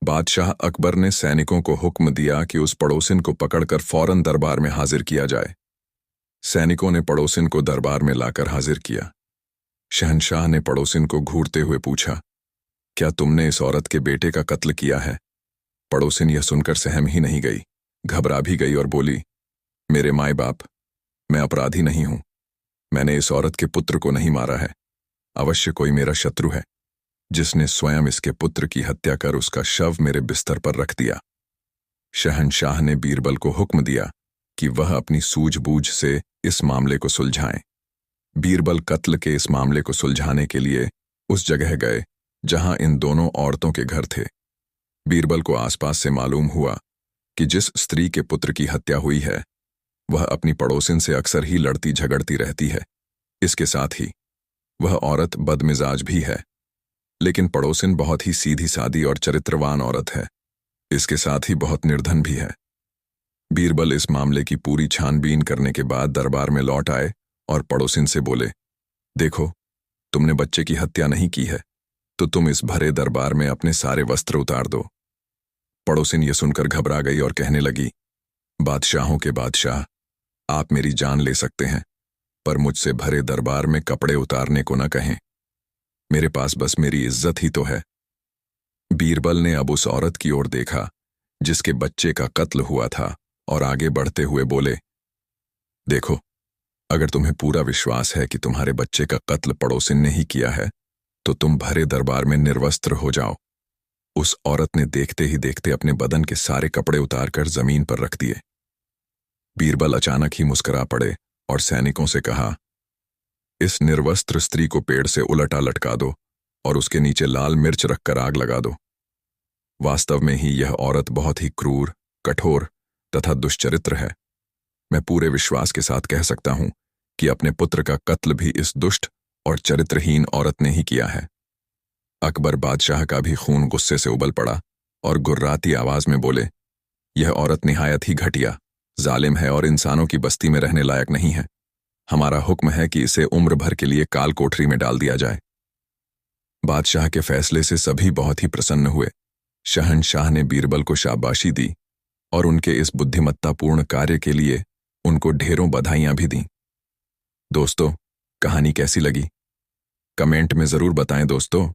बादशाह अकबर ने सैनिकों को हुक्म दिया कि उस पड़ोसिन को पकड़कर फौरन दरबार में हाजिर किया जाए। सैनिकों ने पड़ोसिन को दरबार में लाकर हाजिर किया। शहंशाह ने पड़ोसिन को घूरते हुए पूछा, क्या तुमने इस औरत के बेटे का कत्ल किया है? पड़ोसिन यह सुनकर सहम ही नहीं गई, घबरा भी गई और बोली, मेरे माए बाप, मैं अपराधी नहीं हूं। मैंने इस औरत के पुत्र को नहीं मारा है। अवश्य कोई मेरा शत्रु है जिसने स्वयं इसके पुत्र की हत्या कर उसका शव मेरे बिस्तर पर रख दिया। शहंशाह ने बीरबल को हुक्म दिया कि वह अपनी सूझबूझ से इस मामले को सुलझाएं। बीरबल कत्ल के इस मामले को सुलझाने के लिए उस जगह गए जहां इन दोनों औरतों के घर थे। बीरबल को आसपास से मालूम हुआ कि जिस स्त्री के पुत्र की हत्या हुई है वह अपनी पड़ोसिन से अक्सर ही लड़ती झगड़ती रहती है। इसके साथ ही वह औरत बदमिजाज भी है, लेकिन पड़ोसिन बहुत ही सीधी सादी और चरित्रवान औरत है। इसके साथ ही बहुत निर्धन भी है। बीरबल इस मामले की पूरी छानबीन करने के बाद दरबार में लौट आए और पड़ोसिन से बोले, देखो, तुमने बच्चे की हत्या नहीं की है तो तुम इस भरे दरबार में अपने सारे वस्त्र उतार दो। पड़ोसिन ये सुनकर घबरा गई और कहने लगी, बादशाहों के बादशाह, आप मेरी जान ले सकते हैं, पर मुझसे भरे दरबार में कपड़े उतारने को न कहें। मेरे पास बस मेरी इज्जत ही तो है। बीरबल ने अब उस औरत की ओर देखा जिसके बच्चे का कत्ल हुआ था और आगे बढ़ते हुए बोले, देखो, अगर तुम्हें पूरा विश्वास है कि तुम्हारे बच्चे का कत्ल पड़ोसिन ने ही किया है तो तुम भरे दरबार में निर्वस्त्र हो जाओ। उस औरत ने देखते ही देखते अपने बदन के सारे कपड़े उतारकर जमीन पर रख दिए। बीरबल अचानक ही मुस्कुरा पड़े और सैनिकों से कहा, इस निर्वस्त्र स्त्री को पेड़ से उलटा लटका दो और उसके नीचे लाल मिर्च रखकर आग लगा दो। वास्तव में ही यह औरत बहुत ही क्रूर, कठोर तथा दुष्चरित्र है। मैं पूरे विश्वास के साथ कह सकता हूं कि अपने पुत्र का कत्ल भी इस दुष्ट और चरित्रहीन औरत ने ही किया है। अकबर बादशाह का भी खून गुस्से से उबल पड़ा और गुर्राती आवाज में बोले, यह औरत निहायत ही घटिया, जालिम है और इंसानों की बस्ती में रहने लायक नहीं है। हमारा हुक्म है कि इसे उम्र भर के लिए काल कोठरी में डाल दिया जाए। बादशाह के फैसले से सभी बहुत ही प्रसन्न हुए। शहंशाह ने बीरबल को शाबाशी दी और उनके इस बुद्धिमत्तापूर्ण कार्य के लिए उनको ढेरों बधाइयां भी दीं। दोस्तों, कहानी कैसी लगी? कमेंट में जरूर बताएं दोस्तों।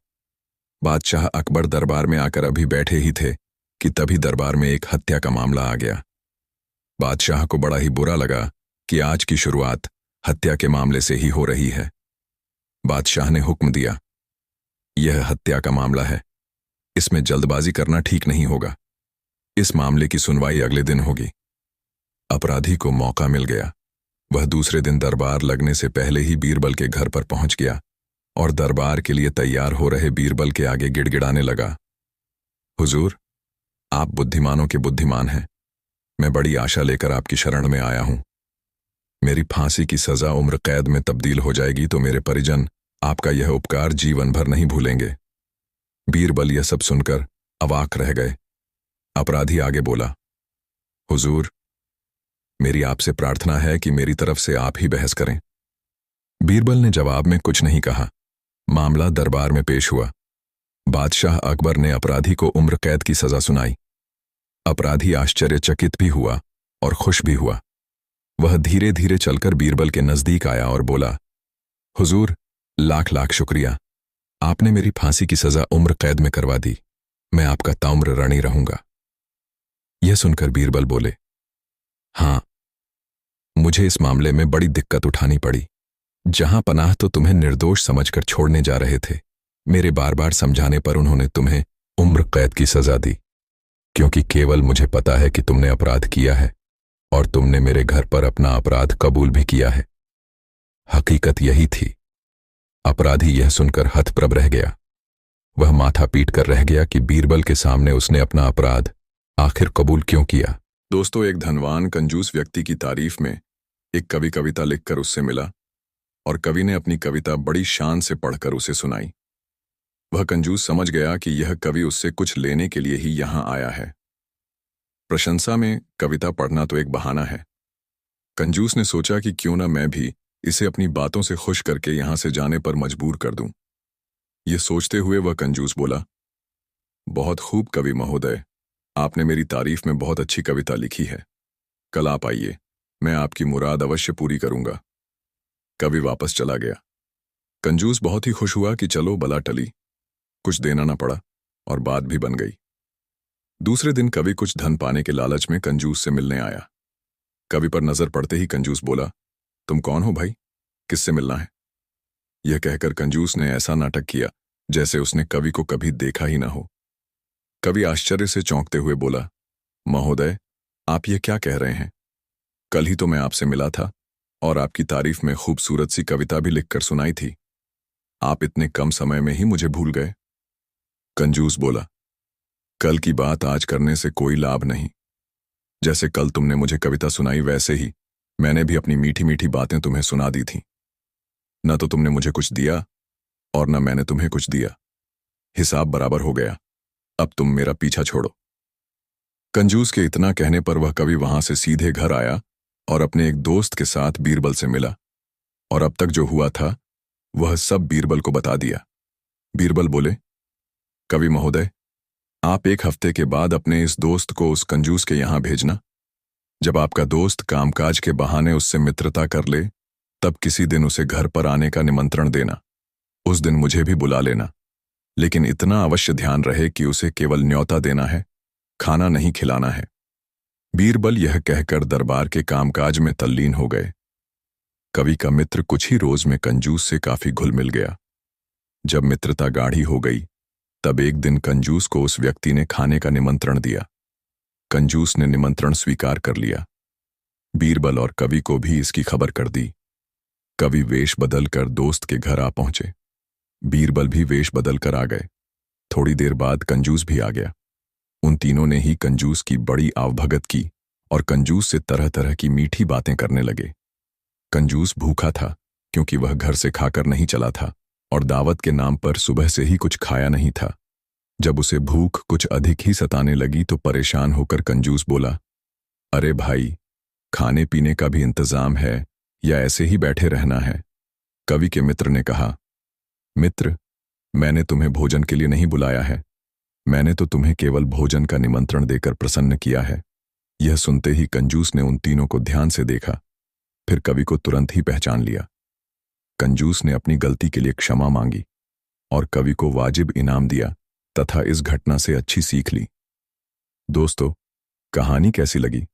बादशाह अकबर दरबार में आकर अभी बैठे ही थे कि तभी दरबार में एक हत्या का मामला आ गया। बादशाह को बड़ा ही बुरा लगा कि आज की शुरुआत हत्या के मामले से ही हो रही है। बादशाह ने हुक्म दिया, यह हत्या का मामला है, इसमें जल्दबाजी करना ठीक नहीं होगा। इस मामले की सुनवाई अगले दिन होगी। अपराधी को मौका मिल गया। वह दूसरे दिन दरबार लगने से पहले ही बीरबल के घर पर पहुंच गया और दरबार के लिए तैयार हो रहे बीरबल के आगे गिड़गिड़ाने लगा, हुजूर, आप बुद्धिमानों के बुद्धिमान हैं। मैं बड़ी आशा लेकर आपकी शरण में आया हूं। मेरी फांसी की सजा उम्र कैद में तब्दील हो जाएगी तो मेरे परिजन आपका यह उपकार जीवन भर नहीं भूलेंगे। बीरबल यह सब सुनकर अवाक रह गए। अपराधी आगे बोला, हुजूर, मेरी आपसे प्रार्थना है कि मेरी तरफ से आप ही बहस करें। बीरबल ने जवाब में कुछ नहीं कहा। मामला दरबार में पेश हुआ। बादशाह अकबर ने अपराधी को उम्र कैद की सजा सुनाई। अपराधी आश्चर्यचकित भी हुआ और खुश भी हुआ। वह धीरे धीरे चलकर बीरबल के नजदीक आया और बोला, हुजूर, लाख लाख शुक्रिया। आपने मेरी फांसी की सजा उम्र कैद में करवा दी। मैं आपका ताउम्र ऋणी रहूंगा। यह सुनकर बीरबल बोले, हाँ, मुझे इस मामले में बड़ी दिक्कत उठानी पड़ी। जहां पनाह तो तुम्हें निर्दोष समझकर छोड़ने जा रहे थे। मेरे बार बार समझाने पर उन्होंने तुम्हें उम्र कैद की सजा दी, क्योंकि केवल मुझे पता है कि तुमने अपराध किया है और तुमने मेरे घर पर अपना अपराध कबूल भी किया है। हकीकत यही थी। अपराधी यह सुनकर हतप्रभ रह गया। वह माथा पीट कर रह गया कि बीरबल के सामने उसने अपना अपराध आखिर कबूल क्यों किया। दोस्तों, एक धनवान कंजूस व्यक्ति की तारीफ में एक कवि कविता लिखकर उससे मिला और कवि ने अपनी कविता बड़ी शान से पढ़कर उसे सुनाई। वह कंजूस समझ गया कि यह कवि उससे कुछ लेने के लिए ही यहां आया है। प्रशंसा में कविता पढ़ना तो एक बहाना है। कंजूस ने सोचा कि क्यों ना मैं भी इसे अपनी बातों से खुश करके यहां से जाने पर मजबूर कर दूं। ये सोचते हुए वह कंजूस बोला, बहुत खूब कवि महोदय, आपने मेरी तारीफ में बहुत अच्छी कविता लिखी है। कल आप आइए, मैं आपकी मुराद अवश्य पूरी करूंगा। कवि वापस चला गया। कंजूस बहुत ही खुश हुआ कि चलो बला टली, कुछ देना ना पड़ा और बात भी बन गई। दूसरे दिन कवि कुछ धन पाने के लालच में कंजूस से मिलने आया। कवि पर नजर पड़ते ही कंजूस बोला, तुम कौन हो भाई, किससे मिलना है? यह कहकर कंजूस ने ऐसा नाटक किया जैसे उसने कवि को कभी देखा ही ना हो। कवि आश्चर्य से चौंकते हुए बोला, महोदय, आप ये क्या कह रहे हैं? कल ही तो मैं आपसे मिला था और आपकी तारीफ में खूबसूरत सी कविता भी लिखकर सुनाई थी। आप इतने कम समय में ही मुझे भूल गए। कंजूस बोला, कल की बात आज करने से कोई लाभ नहीं। जैसे कल तुमने मुझे कविता सुनाई वैसे ही मैंने भी अपनी मीठी मीठी बातें तुम्हें सुना दी थी। न तो तुमने मुझे कुछ दिया और न मैंने तुम्हें कुछ दिया। हिसाब बराबर हो गया। अब तुम मेरा पीछा छोड़ो। कंजूस के इतना कहने पर वह कवि वहां से सीधे घर आया और अपने एक दोस्त के साथ बीरबल से मिला और अब तक जो हुआ था वह सब बीरबल को बता दिया। बीरबल बोले, कवि महोदय, आप एक हफ्ते के बाद अपने इस दोस्त को उस कंजूस के यहां भेजना। जब आपका दोस्त कामकाज के बहाने उससे मित्रता कर ले तब किसी दिन उसे घर पर आने का निमंत्रण देना। उस दिन मुझे भी बुला लेना, लेकिन इतना अवश्य ध्यान रहे कि उसे केवल न्योता देना है, खाना नहीं खिलाना है। बीरबल यह कहकर दरबार के कामकाज में तल्लीन हो गए। कवि का मित्र कुछ ही रोज में कंजूस से काफी घुल मिल गया। जब मित्रता गाढ़ी हो गई तब एक दिन कंजूस को उस व्यक्ति ने खाने का निमंत्रण दिया। कंजूस ने निमंत्रण स्वीकार कर लिया। बीरबल और कवि को भी इसकी खबर कर दी। कवि वेश बदलकर दोस्त के घर आ पहुंचे। बीरबल भी वेश बदलकर आ गए। थोड़ी देर बाद कंजूस भी आ गया। उन तीनों ने ही कंजूस की बड़ी आवभगत की और कंजूस से तरह तरह की मीठी बातें करने लगे। कंजूस भूखा था क्योंकि वह घर से खाकर नहीं चला था और दावत के नाम पर सुबह से ही कुछ खाया नहीं था। जब उसे भूख कुछ अधिक ही सताने लगी तो परेशान होकर कंजूस बोला, अरे भाई, खाने पीने का भी इंतजाम है या ऐसे ही बैठे रहना है? कवि के मित्र ने कहा, मित्र, मैंने तुम्हें भोजन के लिए नहीं बुलाया है। मैंने तो तुम्हें केवल भोजन का निमंत्रण देकर प्रसन्न किया है। यह सुनते ही कंजूस ने उन तीनों को ध्यान से देखा, फिर कवि को तुरंत ही पहचान लिया। कंजूस ने अपनी गलती के लिए क्षमा मांगी और कवि को वाजिब इनाम दिया तथा इस घटना से अच्छी सीख ली। दोस्तों, कहानी कैसी लगी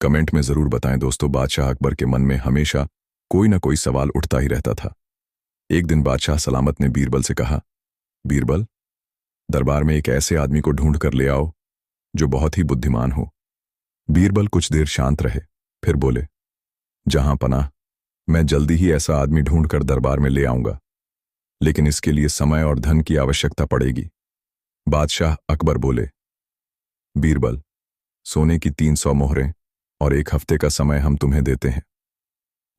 कमेंट में जरूर बताएं। दोस्तों, बादशाह अकबर के मन में हमेशा कोई ना कोई सवाल उठता ही रहता था। एक दिन बादशाह सलामत ने बीरबल से कहा, बीरबल, दरबार में एक ऐसे आदमी को ढूंढ कर ले आओ जो बहुत ही बुद्धिमान हो। बीरबल कुछ देर शांत रहे, फिर बोले, जहां पनाह, मैं जल्दी ही ऐसा आदमी ढूंढकर दरबार में ले आऊंगा, लेकिन इसके लिए समय और धन की आवश्यकता पड़ेगी। बादशाह अकबर बोले, बीरबल, सोने की 300 मोहरें और 1 हफ्ते का समय हम तुम्हें देते हैं।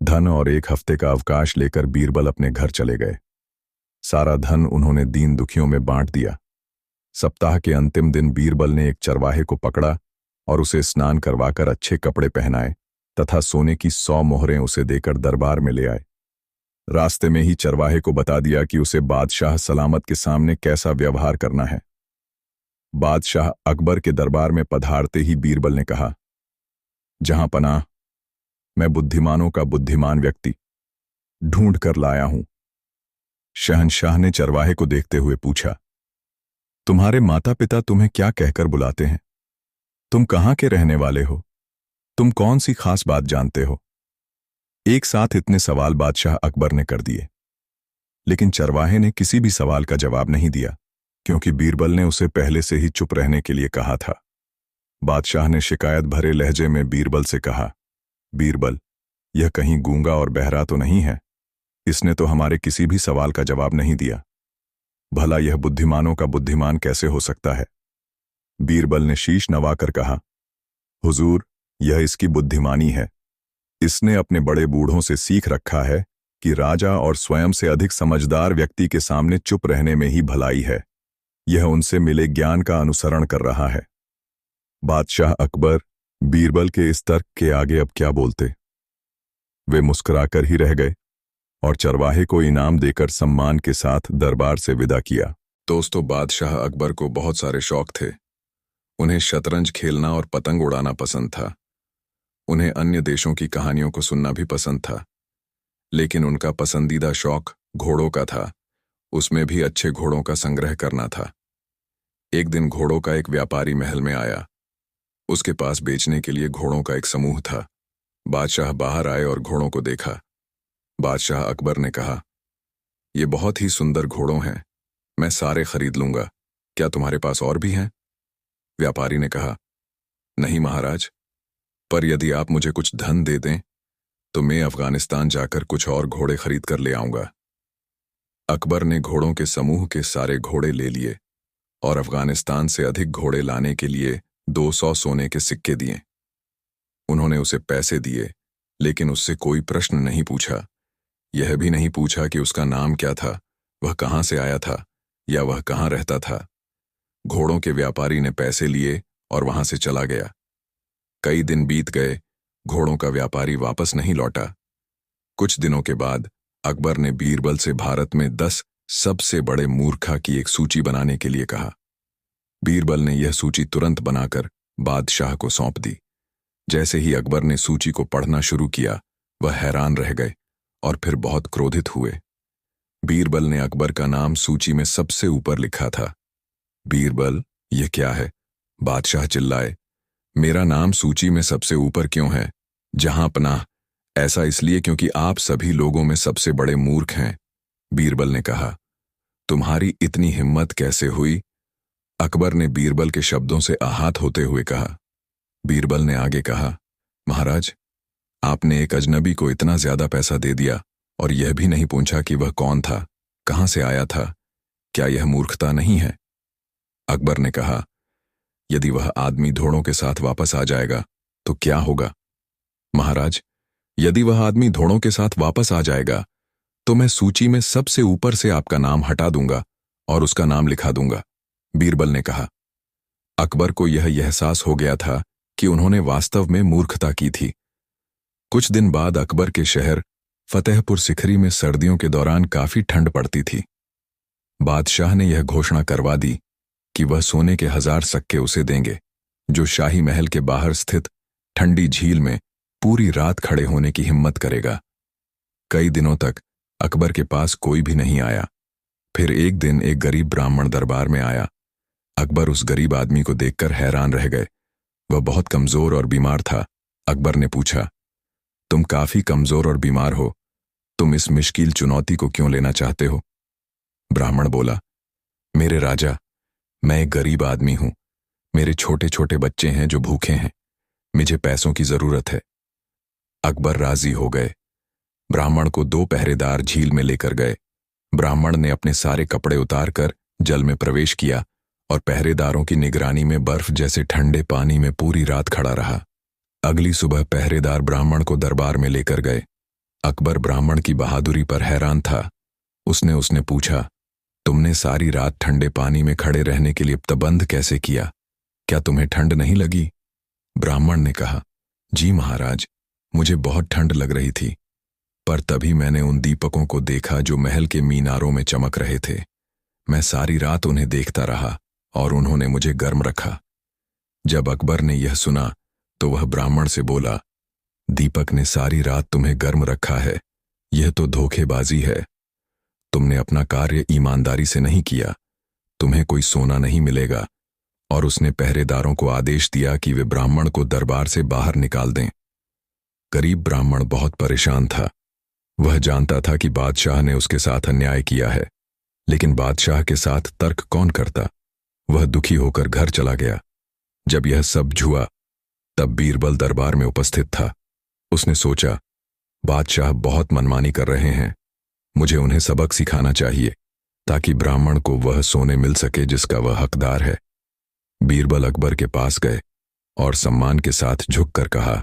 धन और 1 हफ्ते का अवकाश लेकर बीरबल अपने घर चले गए। सारा धन उन्होंने दीन दुखियों में बांट दिया। सप्ताह के अंतिम दिन बीरबल ने एक चरवाहे को पकड़ा और उसे स्नान करवाकर अच्छे कपड़े पहनाए तथा सोने की 100 मोहरें उसे देकर दरबार में ले आए। रास्ते में ही चरवाहे को बता दिया कि उसे बादशाह सलामत के सामने कैसा व्यवहार करना है। बादशाह अकबर के दरबार में पधारते ही बीरबल ने कहा, जहां पनाह, मैं बुद्धिमानों का बुद्धिमान व्यक्ति ढूंढ कर लाया हूं। शहंशाह ने चरवाहे को देखते हुए पूछा, तुम्हारे माता पिता तुम्हें क्या कहकर बुलाते हैं? तुम कहां के रहने वाले हो? तुम कौन सी खास बात जानते हो? एक साथ इतने सवाल बादशाह अकबर ने कर दिए, लेकिन चरवाहे ने किसी भी सवाल का जवाब नहीं दिया क्योंकि बीरबल ने उसे पहले से ही चुप रहने के लिए कहा था। बादशाह ने शिकायत भरे लहजे में बीरबल से कहा, बीरबल, यह कहीं गूंगा और बहरा तो नहीं है? इसने तो हमारे किसी भी सवाल का जवाब नहीं दिया। भला यह बुद्धिमानों का बुद्धिमान कैसे हो सकता है? बीरबल ने शीश नवाकर कहा, हुजूर, यह इसकी बुद्धिमानी है। इसने अपने बड़े बूढ़ों से सीख रखा है कि राजा और स्वयं से अधिक समझदार व्यक्ति के सामने चुप रहने में ही भलाई है। यह उनसे मिले ज्ञान का अनुसरण कर रहा है। बादशाह अकबर बीरबल के इस तर्क के आगे अब क्या बोलते। वे मुस्कुराकर ही रह गए और चरवाहे को इनाम देकर सम्मान के साथ दरबार से विदा किया। दोस्तों, बादशाह अकबर को बहुत सारे शौक थे। उन्हें शतरंज खेलना और पतंग उड़ाना पसंद था। उन्हें अन्य देशों की कहानियों को सुनना भी पसंद था। लेकिन उनका पसंदीदा शौक घोड़ों का था। उसमें भी अच्छे घोड़ों का संग्रह करना था। एक दिन घोड़ों का एक व्यापारी महल में आया। उसके पास बेचने के लिए घोड़ों का एक समूह था। बादशाह बाहर आए और घोड़ों को देखा। बादशाह अकबर ने कहा, ये बहुत ही सुंदर घोड़ों हैं, मैं सारे खरीद लूंगा। क्या तुम्हारे पास और भी हैं? व्यापारी ने कहा, नहीं महाराज, पर यदि आप मुझे कुछ धन दे दें तो मैं अफगानिस्तान जाकर कुछ और घोड़े खरीद कर ले आऊंगा। अकबर ने घोड़ों के समूह के सारे घोड़े ले लिए और अफगानिस्तान से अधिक घोड़े लाने के लिए 200 सोने के सिक्के दिए। उन्होंने उसे पैसे दिए, लेकिन उससे कोई प्रश्न नहीं पूछा। यह भी नहीं पूछा कि उसका नाम क्या था, वह कहाँ से आया था या वह कहाँ रहता था। घोड़ों के व्यापारी ने पैसे लिए और वहां से चला गया। कई दिन बीत गए, घोड़ों का व्यापारी वापस नहीं लौटा। कुछ दिनों के बाद अकबर ने बीरबल से भारत में 10 सबसे बड़े मूर्खा की एक सूची बनाने के लिए कहा। बीरबल ने यह सूची तुरंत बनाकर बादशाह को सौंप दी। जैसे ही अकबर ने सूची को पढ़ना शुरू किया, वह हैरान रह गए और फिर बहुत क्रोधित हुए। बीरबल ने अकबर का नाम सूची में सबसे ऊपर लिखा था। बीरबल, यह क्या है? बादशाह चिल्लाए, मेरा नाम सूची में सबसे ऊपर क्यों है? जहां पनाह, ऐसा इसलिए क्योंकि आप सभी लोगों में सबसे बड़े मूर्ख हैं। बीरबल ने कहा, तुम्हारी इतनी हिम्मत कैसे हुई? अकबर ने बीरबल के शब्दों से आहत होते हुए कहा। बीरबल ने आगे कहा, महाराज, आपने एक अजनबी को इतना ज्यादा पैसा दे दिया और यह भी नहीं पूछा कि वह कौन था, कहां से आया था। क्या यह मूर्खता नहीं है? अकबर ने कहा, यदि वह आदमी घोड़ों के साथ वापस आ जाएगा तो क्या होगा? महाराज, यदि वह आदमी घोड़ों के साथ वापस आ जाएगा तो मैं सूची में सबसे ऊपर से आपका नाम हटा दूंगा और उसका नाम लिखा दूंगा। बीरबल ने कहा। अकबर को यह एहसास हो गया था कि उन्होंने वास्तव में मूर्खता की थी। कुछ दिन बाद अकबर के शहर फतेहपुर सिकरी में सर्दियों के दौरान काफी ठंड पड़ती थी। बादशाह ने यह घोषणा करवा दी कि वह सोने के 1000 सिक्के उसे देंगे, जो शाही महल के बाहर स्थित ठंडी झील में पूरी रात खड़े होने की हिम्मत करेगा। कई दिनों तक अकबर के पास कोई भी नहीं आया। फिर एक दिन एक गरीब ब्राह्मण दरबार में आया। अकबर उस गरीब आदमी को देखकर हैरान रह गए। वह बहुत कमजोर और बीमार था। अकबर ने पूछा, तुम काफी कमजोर और बीमार हो, तुम इस मुश्किल चुनौती को क्यों लेना चाहते हो? ब्राह्मण बोला, मेरे राजा, मैं एक गरीब आदमी हूं। मेरे छोटे छोटे बच्चे हैं जो भूखे हैं। मुझे पैसों की जरूरत है। अकबर राजी हो गए। ब्राह्मण को 2 पहरेदार झील में लेकर गए। ब्राह्मण ने अपने सारे कपड़े उतारकर जल में प्रवेश किया और पहरेदारों की निगरानी में बर्फ जैसे ठंडे पानी में पूरी रात खड़ा रहा। अगली सुबह पहरेदार ब्राह्मण को दरबार में लेकर गए। अकबर ब्राह्मण की बहादुरी पर हैरान था। उसने पूछा, तुमने सारी रात ठंडे पानी में खड़े रहने के लिए प्रबंध कैसे किया? क्या तुम्हें ठंड नहीं लगी? ब्राह्मण ने कहा, जी महाराज, मुझे बहुत ठंड लग रही थी, पर तभी मैंने उन दीपकों को देखा जो महल के मीनारों में चमक रहे थे। मैं सारी रात उन्हें देखता रहा और उन्होंने मुझे गर्म रखा। जब अकबर ने यह सुना तो वह ब्राह्मण से बोला, दीपक ने सारी रात तुम्हें गर्म रखा है, यह तो धोखेबाजी है। तुमने अपना कार्य ईमानदारी से नहीं किया, तुम्हें कोई सोना नहीं मिलेगा। और उसने पहरेदारों को आदेश दिया कि वे ब्राह्मण को दरबार से बाहर निकाल दें। गरीब ब्राह्मण बहुत परेशान था। वह जानता था कि बादशाह ने उसके साथ अन्याय किया है, लेकिन बादशाह के साथ तर्क कौन करता। वह दुखी होकर घर चला गया। जब यह सब हुआ तब बीरबल दरबार में उपस्थित था। उसने सोचा, बादशाह बहुत मनमानी कर रहे हैं, मुझे उन्हें सबक सिखाना चाहिए ताकि ब्राह्मण को वह सोने मिल सके जिसका वह हकदार है। बीरबल अकबर के पास गए और सम्मान के साथ झुककर कहा,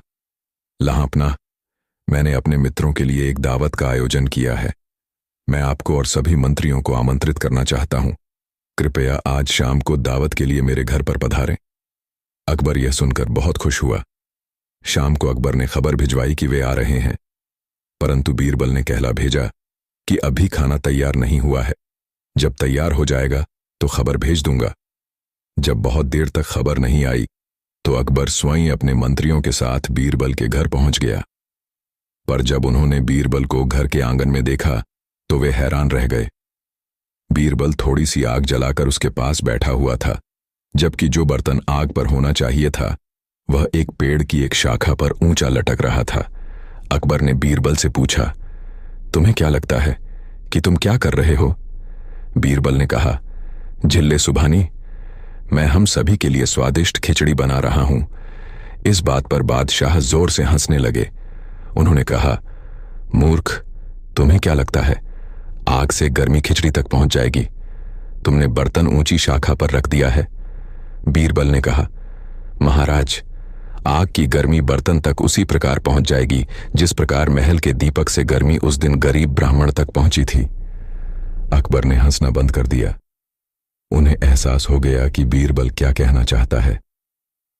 लहापना, मैंने अपने मित्रों के लिए एक दावत का आयोजन किया है। मैं आपको और सभी मंत्रियों को आमंत्रित करना चाहता हूं। कृपया आज शाम को दावत के लिए मेरे घर पर पधारें। अकबर यह सुनकर बहुत खुश हुआ। शाम को अकबर ने खबर भिजवाई कि वे आ रहे हैं, परंतु बीरबल ने कहला भेजा कि अभी खाना तैयार नहीं हुआ है, जब तैयार हो जाएगा तो खबर भेज दूंगा। जब बहुत देर तक खबर नहीं आई तो अकबर स्वयं अपने मंत्रियों के साथ बीरबल के घर पहुंच गया। पर जब उन्होंने बीरबल को घर के आंगन में देखा तो वे हैरान रह गए। बीरबल थोड़ी सी आग जलाकर उसके पास बैठा हुआ था, जबकि जो बर्तन आग पर होना चाहिए था वह एक पेड़ की एक शाखा पर ऊंचा लटक रहा था। अकबर ने बीरबल से पूछा, तुम्हें क्या लगता है कि तुम क्या कर रहे हो? बीरबल ने कहा, झिल्ले सुभानी, मैं हम सभी के लिए स्वादिष्ट खिचड़ी बना रहा हूं। इस बात पर बादशाह जोर से हंसने लगे। उन्होंने कहा, मूर्ख, तुम्हें क्या लगता है आग से गर्मी खिचड़ी तक पहुंच जाएगी? तुमने बर्तन ऊंची शाखा पर रख दिया है। बीरबल ने कहा, महाराज, आग की गर्मी बर्तन तक उसी प्रकार पहुंच जाएगी जिस प्रकार महल के दीपक से गर्मी उस दिन गरीब ब्राह्मण तक पहुंची थी। अकबर ने हंसना बंद कर दिया। उन्हें एहसास हो गया कि बीरबल क्या कहना चाहता है।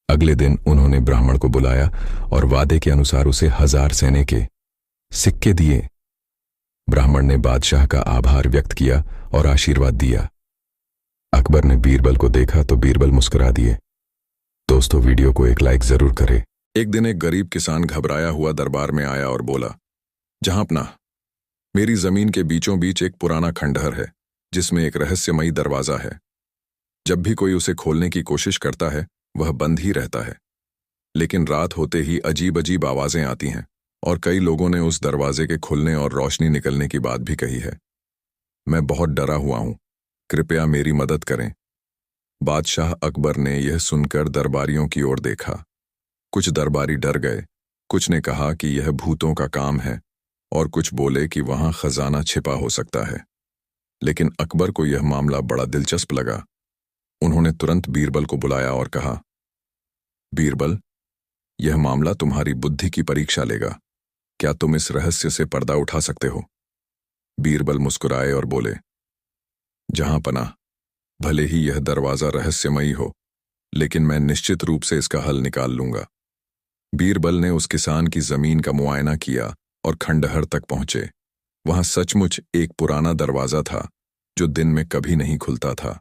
अगले दिन उन्होंने ब्राह्मण को बुलाया और वादे के अनुसार उसे 1000 सेने के सिक्के दिए। ब्राह्मण ने बादशाह का आभार व्यक्त किया और आशीर्वाद दिया। अकबर ने बीरबल को देखा तो बीरबल मुस्कुरा दिए। दोस्तों, वीडियो को एक लाइक जरूर करें। एक दिन एक गरीब किसान घबराया हुआ दरबार में आया और बोला, जहांपना, मेरी जमीन के बीचों बीच एक पुराना खंडहर है जिसमें एक रहस्यमयी दरवाजा है। जब भी कोई उसे खोलने की कोशिश करता है वह बंद ही रहता है, लेकिन रात होते ही अजीब अजीब आवाजें आती हैं और कई लोगों ने उस दरवाजे के खुलने और रोशनी निकलने की बात भी कही है। मैं बहुत डरा हुआ हूं, कृपया मेरी मदद करें। बादशाह अकबर ने यह सुनकर दरबारियों की ओर देखा। कुछ दरबारी डर गए, कुछ ने कहा कि यह भूतों का काम है और कुछ बोले कि वहां खजाना छिपा हो सकता है। लेकिन अकबर को यह मामला बड़ा दिलचस्प लगा। उन्होंने तुरंत बीरबल को बुलाया और कहा, बीरबल, यह मामला तुम्हारी बुद्धि की परीक्षा लेगा। क्या तुम इस रहस्य से पर्दा उठा सकते हो? बीरबल मुस्कुराए और बोले, जहांपना, भले ही यह दरवाजा रहस्यमयी हो, लेकिन मैं निश्चित रूप से इसका हल निकाल लूंगा। बीरबल ने उस किसान की जमीन का मुआयना किया और खंडहर तक पहुंचे। वहां सचमुच एक पुराना दरवाजा था जो दिन में कभी नहीं खुलता था।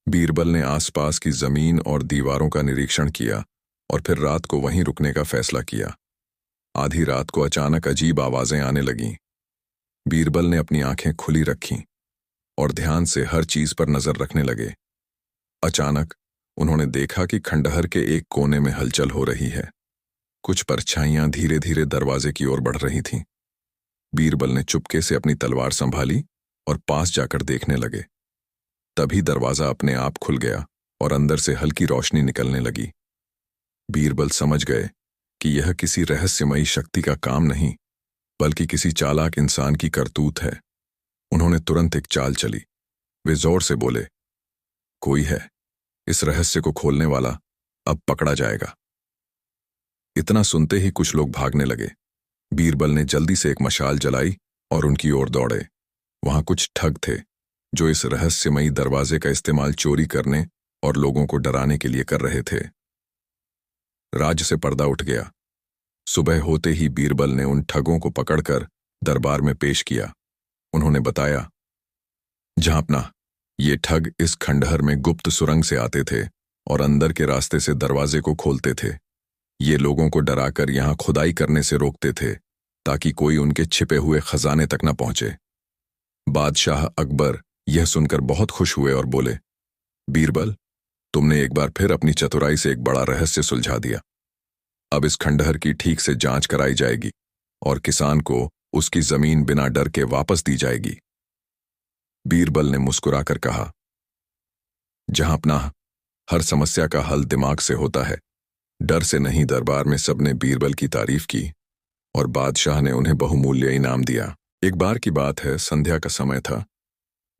बीरबल ने आसपास की जमीन और दीवारों का निरीक्षण किया और फिर रात को वहीं रुकने का फैसला किया। आधी रात को अचानक अजीब आवाजें आने लगीं। बीरबल ने अपनी आंखें खुली रखीं और ध्यान से हर चीज पर नजर रखने लगे। अचानक उन्होंने देखा कि खंडहर के एक कोने में हलचल हो रही है। कुछ परछाइयां धीरे धीरे दरवाजे की ओर बढ़ रही थीं। बीरबल ने चुपके से अपनी तलवार संभाली और पास जाकर देखने लगे। तभी दरवाजा अपने आप खुल गया और अंदर से हल्की रोशनी निकलने लगी। बीरबल समझ गए कि यह किसी रहस्यमयी शक्ति का काम नहीं, बल्कि किसी चालाक इंसान की करतूत है। उन्होंने तुरंत एक चाल चली। वे जोर से बोले, कोई है, इस रहस्य को खोलने वाला अब पकड़ा जाएगा। इतना सुनते ही कुछ लोग भागने लगे। बीरबल ने जल्दी से एक मशाल जलाई और उनकी ओर दौड़े। वहां कुछ ठग थे जो इस रहस्यमयी दरवाजे का इस्तेमाल चोरी करने और लोगों को डराने के लिए कर रहे थे। राज्य से पर्दा उठ गया। सुबह होते ही बीरबल ने उन ठगों को पकड़कर दरबार में पेश किया। उन्होंने बताया, जहांपना, ये ठग इस खंडहर में गुप्त सुरंग से आते थे और अंदर के रास्ते से दरवाजे को खोलते थे। ये लोगों को डराकर यहां खुदाई करने से रोकते थे ताकि कोई उनके छिपे हुए खजाने तक न पहुंचे। बादशाह अकबर यह सुनकर बहुत खुश हुए और बोले, बीरबल, तुमने एक बार फिर अपनी चतुराई से एक बड़ा रहस्य सुलझा दिया। अब इस खंडहर की ठीक से जांच कराई जाएगी और किसान को उसकी जमीन बिना डर के वापस दी जाएगी। बीरबल ने मुस्कुराकर कहा, जहांपना, हर समस्या का हल दिमाग से होता है, डर से नहीं। दरबार में सबने बीरबल की तारीफ की और बादशाह ने उन्हें बहुमूल्य इनाम दिया। एक बार की बात है, संध्या का समय था।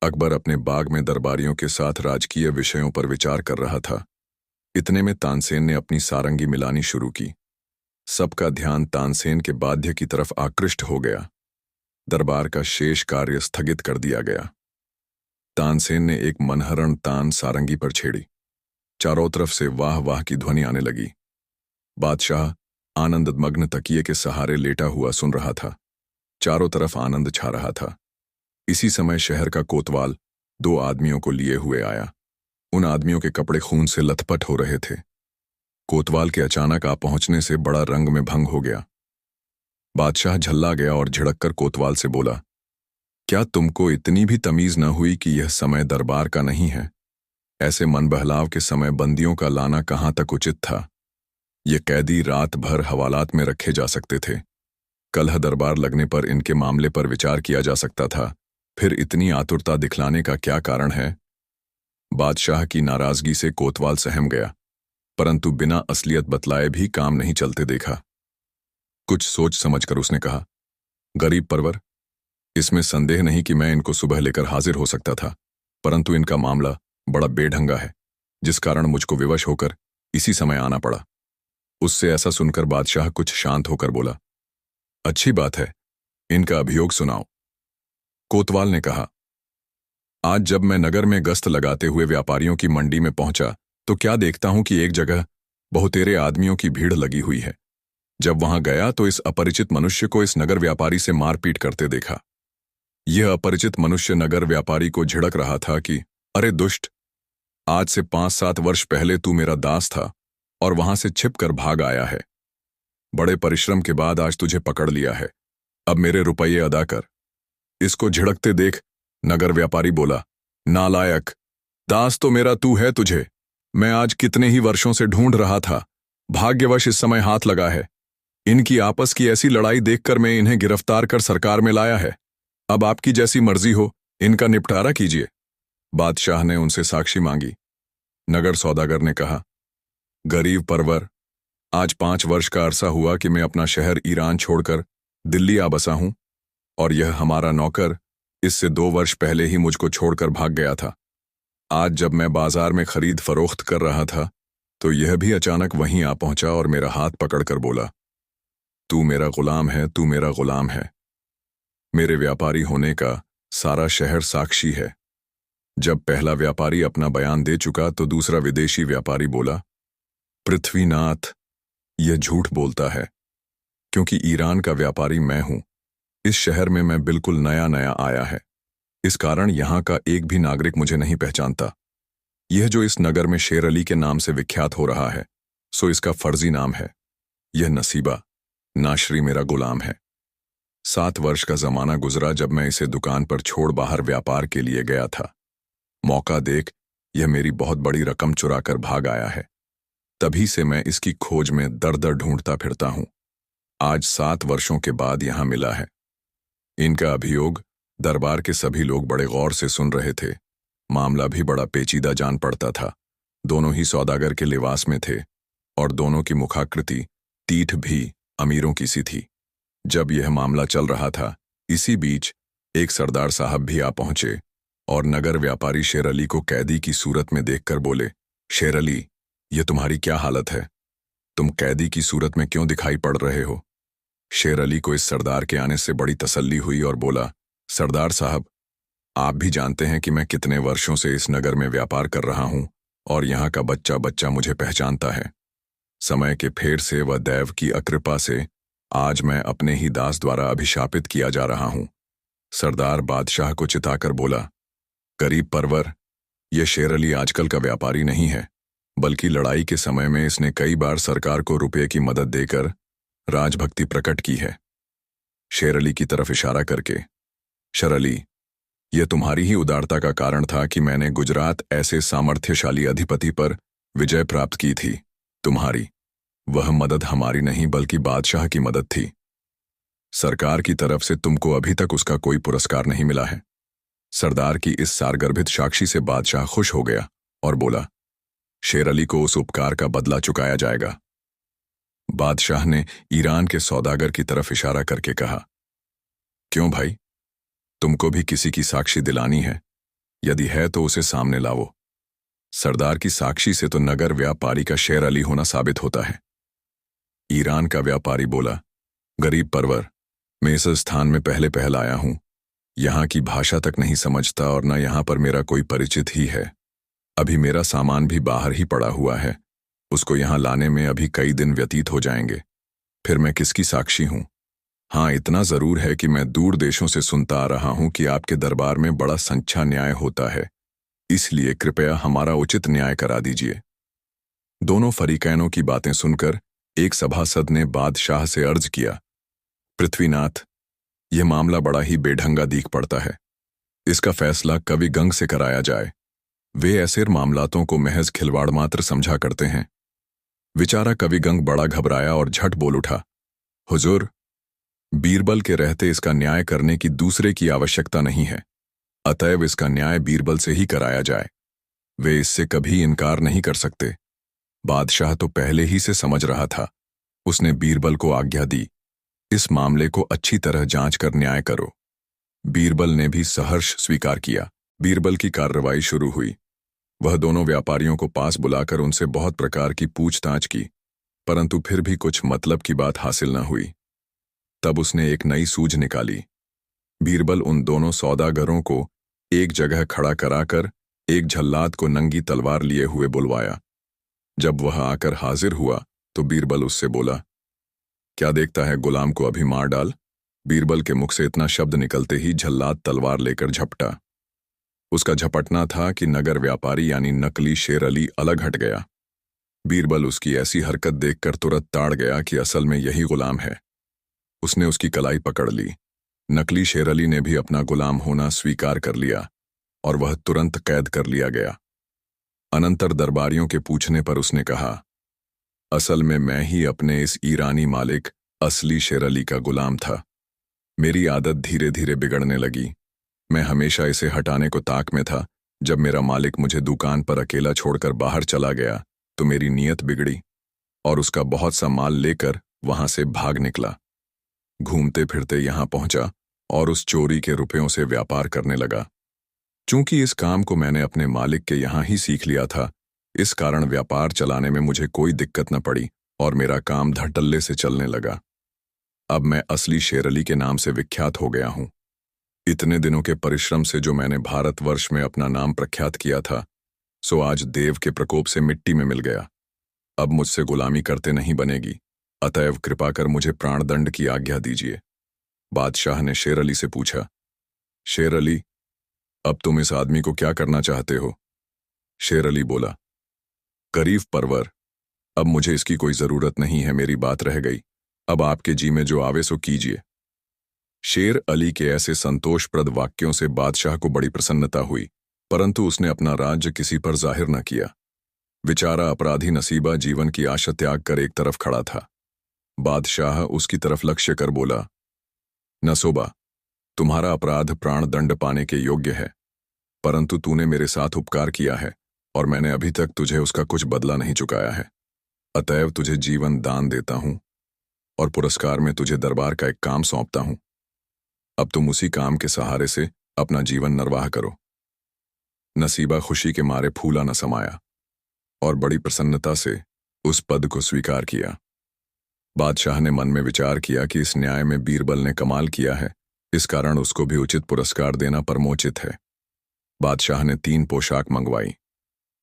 अकबर अपने बाग में दरबारियों के साथ राजकीय विषयों पर विचार कर रहा था। इतने में तानसेन ने अपनी सारंगी मिलानी शुरू की। सबका ध्यान तानसेन के बाध्य की तरफ आकृष्ट हो गया। दरबार का शेष कार्य स्थगित कर दिया गया। तानसेन ने एक मनहरण तान सारंगी पर छेड़ी। चारों तरफ से वाह वाह की ध्वनि आने लगी। बादशाह आनंदमग्न तकिए के सहारे लेटा हुआ सुन रहा था। चारों तरफ आनंद छा रहा था। इसी समय शहर का कोतवाल 2 आदमियों को लिए हुए आया। उन आदमियों के कपड़े खून से लथपथ हो रहे थे। कोतवाल के अचानक आ पहुंचने से बड़ा रंग में भंग हो गया। बादशाह झल्ला गया और झिड़ककर कोतवाल से बोला, क्या तुमको इतनी भी तमीज न हुई कि यह समय दरबार का नहीं है? ऐसे मन बहलाव के समय बंदियों का लाना कहाँ तक उचित था? ये कैदी रात भर हवालात में रखे जा सकते थे। कलह दरबार लगने पर इनके मामले पर विचार किया जा सकता था। फिर इतनी आतुरता दिखलाने का क्या कारण है? बादशाह की नाराजगी से कोतवाल सहम गया, परंतु बिना असलियत बतलाए भी काम नहीं चलते देखा। कुछ सोच समझकर उसने कहा, गरीब परवर, इसमें संदेह नहीं कि मैं इनको सुबह लेकर हाजिर हो सकता था, परंतु इनका मामला बड़ा बेढंगा है, जिस कारण मुझको विवश होकर इसी समय आना पड़ा। उससे ऐसा सुनकर बादशाह कुछ शांत होकर बोला, अच्छी बात है, इनका अभियोग सुनाओ। कोतवाल ने कहा, आज जब मैं नगर में गश्त लगाते हुए व्यापारियों की मंडी में पहुंचा तो क्या देखता हूं कि एक जगह बहुतेरे आदमियों की भीड़ लगी हुई है। जब वहां गया तो इस अपरिचित मनुष्य को इस नगर व्यापारी से मारपीट करते देखा। यह अपरिचित मनुष्य नगर व्यापारी को झिड़क रहा था कि अरे दुष्ट, आज से 5-7 वर्ष पहले तू मेरा दास था और वहां से छिपकर भाग आया है। बड़े परिश्रम के बाद आज तुझे पकड़ लिया है, अब मेरे रुपये अदा कर। इसको झिड़कते देख नगर व्यापारी बोला, नालायक, दास तो मेरा तू है, तुझे मैं आज कितने ही वर्षों से ढूंढ रहा था, भाग्यवश इस समय हाथ लगा है। इनकी आपस की ऐसी लड़ाई देखकर मैं इन्हें गिरफ्तार कर सरकार में लाया है। अब आपकी जैसी मर्जी हो, इनका निपटारा कीजिए। बादशाह ने उनसे साक्षी मांगी। नगर सौदागर ने कहा, गरीब परवर, आज 5 वर्ष का अरसा हुआ कि मैं अपना शहर ईरान छोड़कर दिल्ली आ बसा हूं, और यह हमारा नौकर इससे 2 वर्ष पहले ही मुझको छोड़कर भाग गया था। आज जब मैं बाजार में खरीद फरोख्त कर रहा था तो यह भी अचानक वहीं आ पहुंचा और मेरा हाथ पकड़कर बोला, तू मेरा गुलाम है, तू मेरा गुलाम है। मेरे व्यापारी होने का सारा शहर साक्षी है। जब पहला व्यापारी अपना बयान दे चुका तो दूसरा विदेशी व्यापारी बोला, पृथ्वीनाथ, यह झूठ बोलता है, क्योंकि ईरान का व्यापारी मैं हूं। इस शहर में मैं बिल्कुल नया नया आया है, इस कारण यहां का एक भी नागरिक मुझे नहीं पहचानता। यह जो इस नगर में शेर अली के नाम से विख्यात हो रहा है, सो इसका फर्जी नाम है। यह नसीबा नाशरी मेरा गुलाम है। 7 वर्ष का जमाना गुजरा जब मैं इसे दुकान पर छोड़ बाहर व्यापार के लिए गया था। मौका देख यह मेरी बहुत बड़ी रकम चुरा कर भाग आया है। तभी से मैं इसकी खोज में दर दर ढूंढता फिरता हूं। आज 7 वर्षों के बाद यहां मिला है। इनका अभियोग दरबार के सभी लोग बड़े गौर से सुन रहे थे। मामला भी बड़ा पेचीदा जान पड़ता था। दोनों ही सौदागर के लिवास में थे और दोनों की मुखाकृति तीठ भी अमीरों की सी थी। जब यह मामला चल रहा था, इसी बीच एक सरदार साहब भी आ पहुंचे और नगर व्यापारी शेर अली को कैदी की सूरत में देखकर बोले, शेर अली, ये तुम्हारी क्या हालत है? तुम कैदी की सूरत में क्यों दिखाई पड़ रहे हो? शेर अली को इस सरदार के आने से बड़ी तसल्ली हुई और बोला, सरदार साहब, आप भी जानते हैं कि मैं कितने वर्षों से इस नगर में व्यापार कर रहा हूं और यहाँ का बच्चा बच्चा मुझे पहचानता है। समय के फेर से व दैव की अकृपा से आज मैं अपने ही दास द्वारा अभिशापित किया जा रहा हूं। सरदार बादशाह को चिताकर बोला, गरीब परवर, यह शेर अली आजकल का व्यापारी नहीं है, बल्कि लड़ाई के समय में इसने कई बार सरकार को रुपये की मदद देकर राजभक्ति प्रकट की है। शेर अली की तरफ इशारा करके, शेर अली, यह तुम्हारी ही उदारता का कारण था कि मैंने गुजरात ऐसे सामर्थ्यशाली अधिपति पर विजय प्राप्त की थी। तुम्हारी वह मदद हमारी नहीं बल्कि बादशाह की मदद थी। सरकार की तरफ से तुमको अभी तक उसका कोई पुरस्कार नहीं मिला है। सरदार की इस सारगर्भित साक्षी से बादशाह खुश हो गया और बोला, शेर अली को उस उपकार का बदला चुकाया जाएगा। बादशाह ने ईरान के सौदागर की तरफ इशारा करके कहा, क्यों भाई, तुमको भी किसी की साक्षी दिलानी है? यदि है तो उसे सामने लाओ। सरदार की साक्षी से तो नगर व्यापारी का शेर अली होना साबित होता है। ईरान का व्यापारी बोला, गरीब परवर, मैं इस स्थान में पहले पहल आया हूं। यहाँ की भाषा तक नहीं समझता और न यहाँ पर मेरा कोई परिचित ही है। अभी मेरा सामान भी बाहर ही पड़ा हुआ है। उसको यहाँ लाने में अभी कई दिन व्यतीत हो जाएंगे। फिर मैं किसकी साक्षी हूं? हाँ, इतना जरूर है कि मैं दूर देशों से सुनता आ रहा हूं कि आपके दरबार में बड़ा सच्चा न्याय होता है। इसलिए कृपया हमारा उचित न्याय करा दीजिए। दोनों फरीकैनों की बातें सुनकर एक सभासद ने बादशाह से अर्ज किया, पृथ्वीनाथ, यह मामला बड़ा ही बेढंगा दीख पड़ता है। इसका फैसला कवि गंग से कराया जाए। वे ऐसे मामलातों को महज खिलवाड़ मात्र समझा करते हैं। बेचारा कवि गंग बड़ा घबराया और झट बोल उठा, हुजूर, बीरबल के रहते इसका न्याय करने की दूसरे की आवश्यकता नहीं है। अतएव इसका न्याय बीरबल से ही कराया जाए। वे इससे कभी इनकार नहीं कर सकते। बादशाह तो पहले ही से समझ रहा था। उसने बीरबल को आज्ञा दी, इस मामले को अच्छी तरह जांच कर न्याय करो। बीरबल ने भी सहर्ष स्वीकार किया। बीरबल की कार्रवाई शुरू हुई। वह दोनों व्यापारियों को पास बुलाकर उनसे बहुत प्रकार की पूछताछ की, परंतु फिर भी कुछ मतलब की बात हासिल न हुई। तब उसने एक नई सूझ निकाली। बीरबल उन दोनों सौदागरों को एक जगह खड़ा कराकर एक जल्लाद को नंगी तलवार लिए हुए बुलवाया। जब वह आकर हाजिर हुआ तो बीरबल उससे बोला, क्या देखता है, गुलाम को अभी मार डाल। बीरबल के मुख से इतना शब्द निकलते ही जल्लाद तलवार लेकर झपटा। उसका झपटना था कि नगर व्यापारी यानी नकली शेर अली अलग हट गया। बीरबल उसकी ऐसी हरकत देखकर तुरंत ताड़ गया कि असल में यही गुलाम है। उसने उसकी कलाई पकड़ ली। नकली शेर अली ने भी अपना गुलाम होना स्वीकार कर लिया और वह तुरंत कैद कर लिया गया। अनंतर दरबारियों के पूछने पर उसने कहा, असल में मैं ही अपने इस ईरानी मालिक असली शेर अली का गुलाम था। मेरी आदत धीरे धीरे बिगड़ने लगी। मैं हमेशा इसे हटाने को ताक में था। जब मेरा मालिक मुझे दुकान पर अकेला छोड़कर बाहर चला गया तो मेरी नीयत बिगड़ी और उसका बहुत सा माल लेकर वहां से भाग निकला। घूमते फिरते यहां पहुंचा और उस चोरी के रुपयों से व्यापार करने लगा। चूंकि इस काम को मैंने अपने मालिक के यहां ही सीख लिया था, इस कारण व्यापार चलाने में मुझे कोई दिक्कत न पड़ी और मेरा काम धड़ल्ले से चलने लगा। अब मैं असली शेर अली के नाम से विख्यात हो गया हूं। इतने दिनों के परिश्रम से जो मैंने भारतवर्ष में अपना नाम प्रख्यात किया था, सो आज देव के प्रकोप से मिट्टी में मिल गया। अब मुझसे गुलामी करते नहीं बनेगी। अतएव कृपा कर मुझे प्राणदंड की आज्ञा दीजिए। बादशाह ने शेर अली से पूछा, शेर अली, अब तुम इस आदमी को क्या करना चाहते हो? शेर अली बोला, गरीब परवर, अब मुझे इसकी कोई जरूरत नहीं है। मेरी बात रह गई। अब आपके जी में जो आवे सो कीजिए। शेर अली के ऐसे संतोषप्रद वाक्यों से बादशाह को बड़ी प्रसन्नता हुई, परंतु उसने अपना राज्य किसी पर जाहिर न किया। बेचारा अपराधी नसीबा जीवन की आशा त्याग कर एक तरफ खड़ा था। बादशाह उसकी तरफ लक्ष्य कर बोला, नसोबा, तुम्हारा अपराध प्राण दंड पाने के योग्य है, परंतु तूने मेरे साथ उपकार किया है और मैंने अभी तक तुझे उसका कुछ बदला नहीं चुकाया है। अतएव तुझे जीवन दान देता हूं और पुरस्कार में तुझे दरबार का एक काम सौंपता हूं। अब तुम उसी काम के सहारे से अपना जीवन निर्वाह करो। नसीबा खुशी के मारे फूला न समाया और बड़ी प्रसन्नता से उस पद को स्वीकार किया। बादशाह ने मन में विचार किया कि इस न्याय में बीरबल ने कमाल किया है, इस कारण उसको भी उचित पुरस्कार देना परमोचित है। बादशाह ने 3 पोशाक मंगवाई।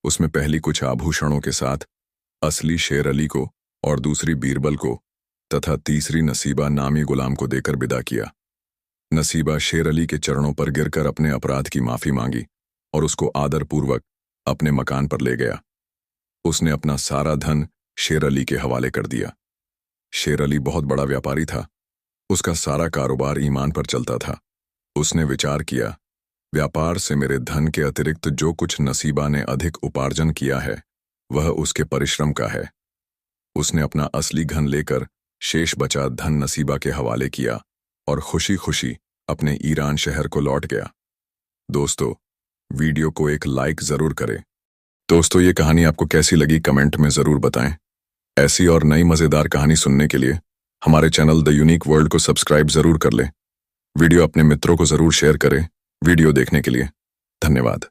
उसमें पहली कुछ आभूषणों के साथ असली शेर अली को और दूसरी बीरबल को तथा तीसरी नसीबा नामी गुलाम को देकर विदा किया। नसीबा शेर अली के चरणों पर गिरकर अपने अपराध की माफी मांगी और उसको आदरपूर्वक अपने मकान पर ले गया। उसने अपना सारा धन शेर अली के हवाले कर दिया। शेर अली बहुत बड़ा व्यापारी था। उसका सारा कारोबार ईमान पर चलता था। उसने विचार किया, व्यापार से मेरे धन के अतिरिक्त जो कुछ नसीबा ने अधिक उपार्जन किया है वह उसके परिश्रम का है। उसने अपना असली धन लेकर शेष बचा धन नसीबा के हवाले किया और खुशी खुशी अपने ईरान शहर को लौट गया। दोस्तों, वीडियो को एक लाइक जरूर करें। दोस्तों, ये कहानी आपको कैसी लगी कमेंट में जरूर बताएं। ऐसी और नई मजेदार कहानी सुनने के लिए हमारे चैनल द यूनिक वर्ल्ड को सब्सक्राइब जरूर कर लें। वीडियो अपने मित्रों को जरूर शेयर करें। वीडियो देखने के लिए धन्यवाद।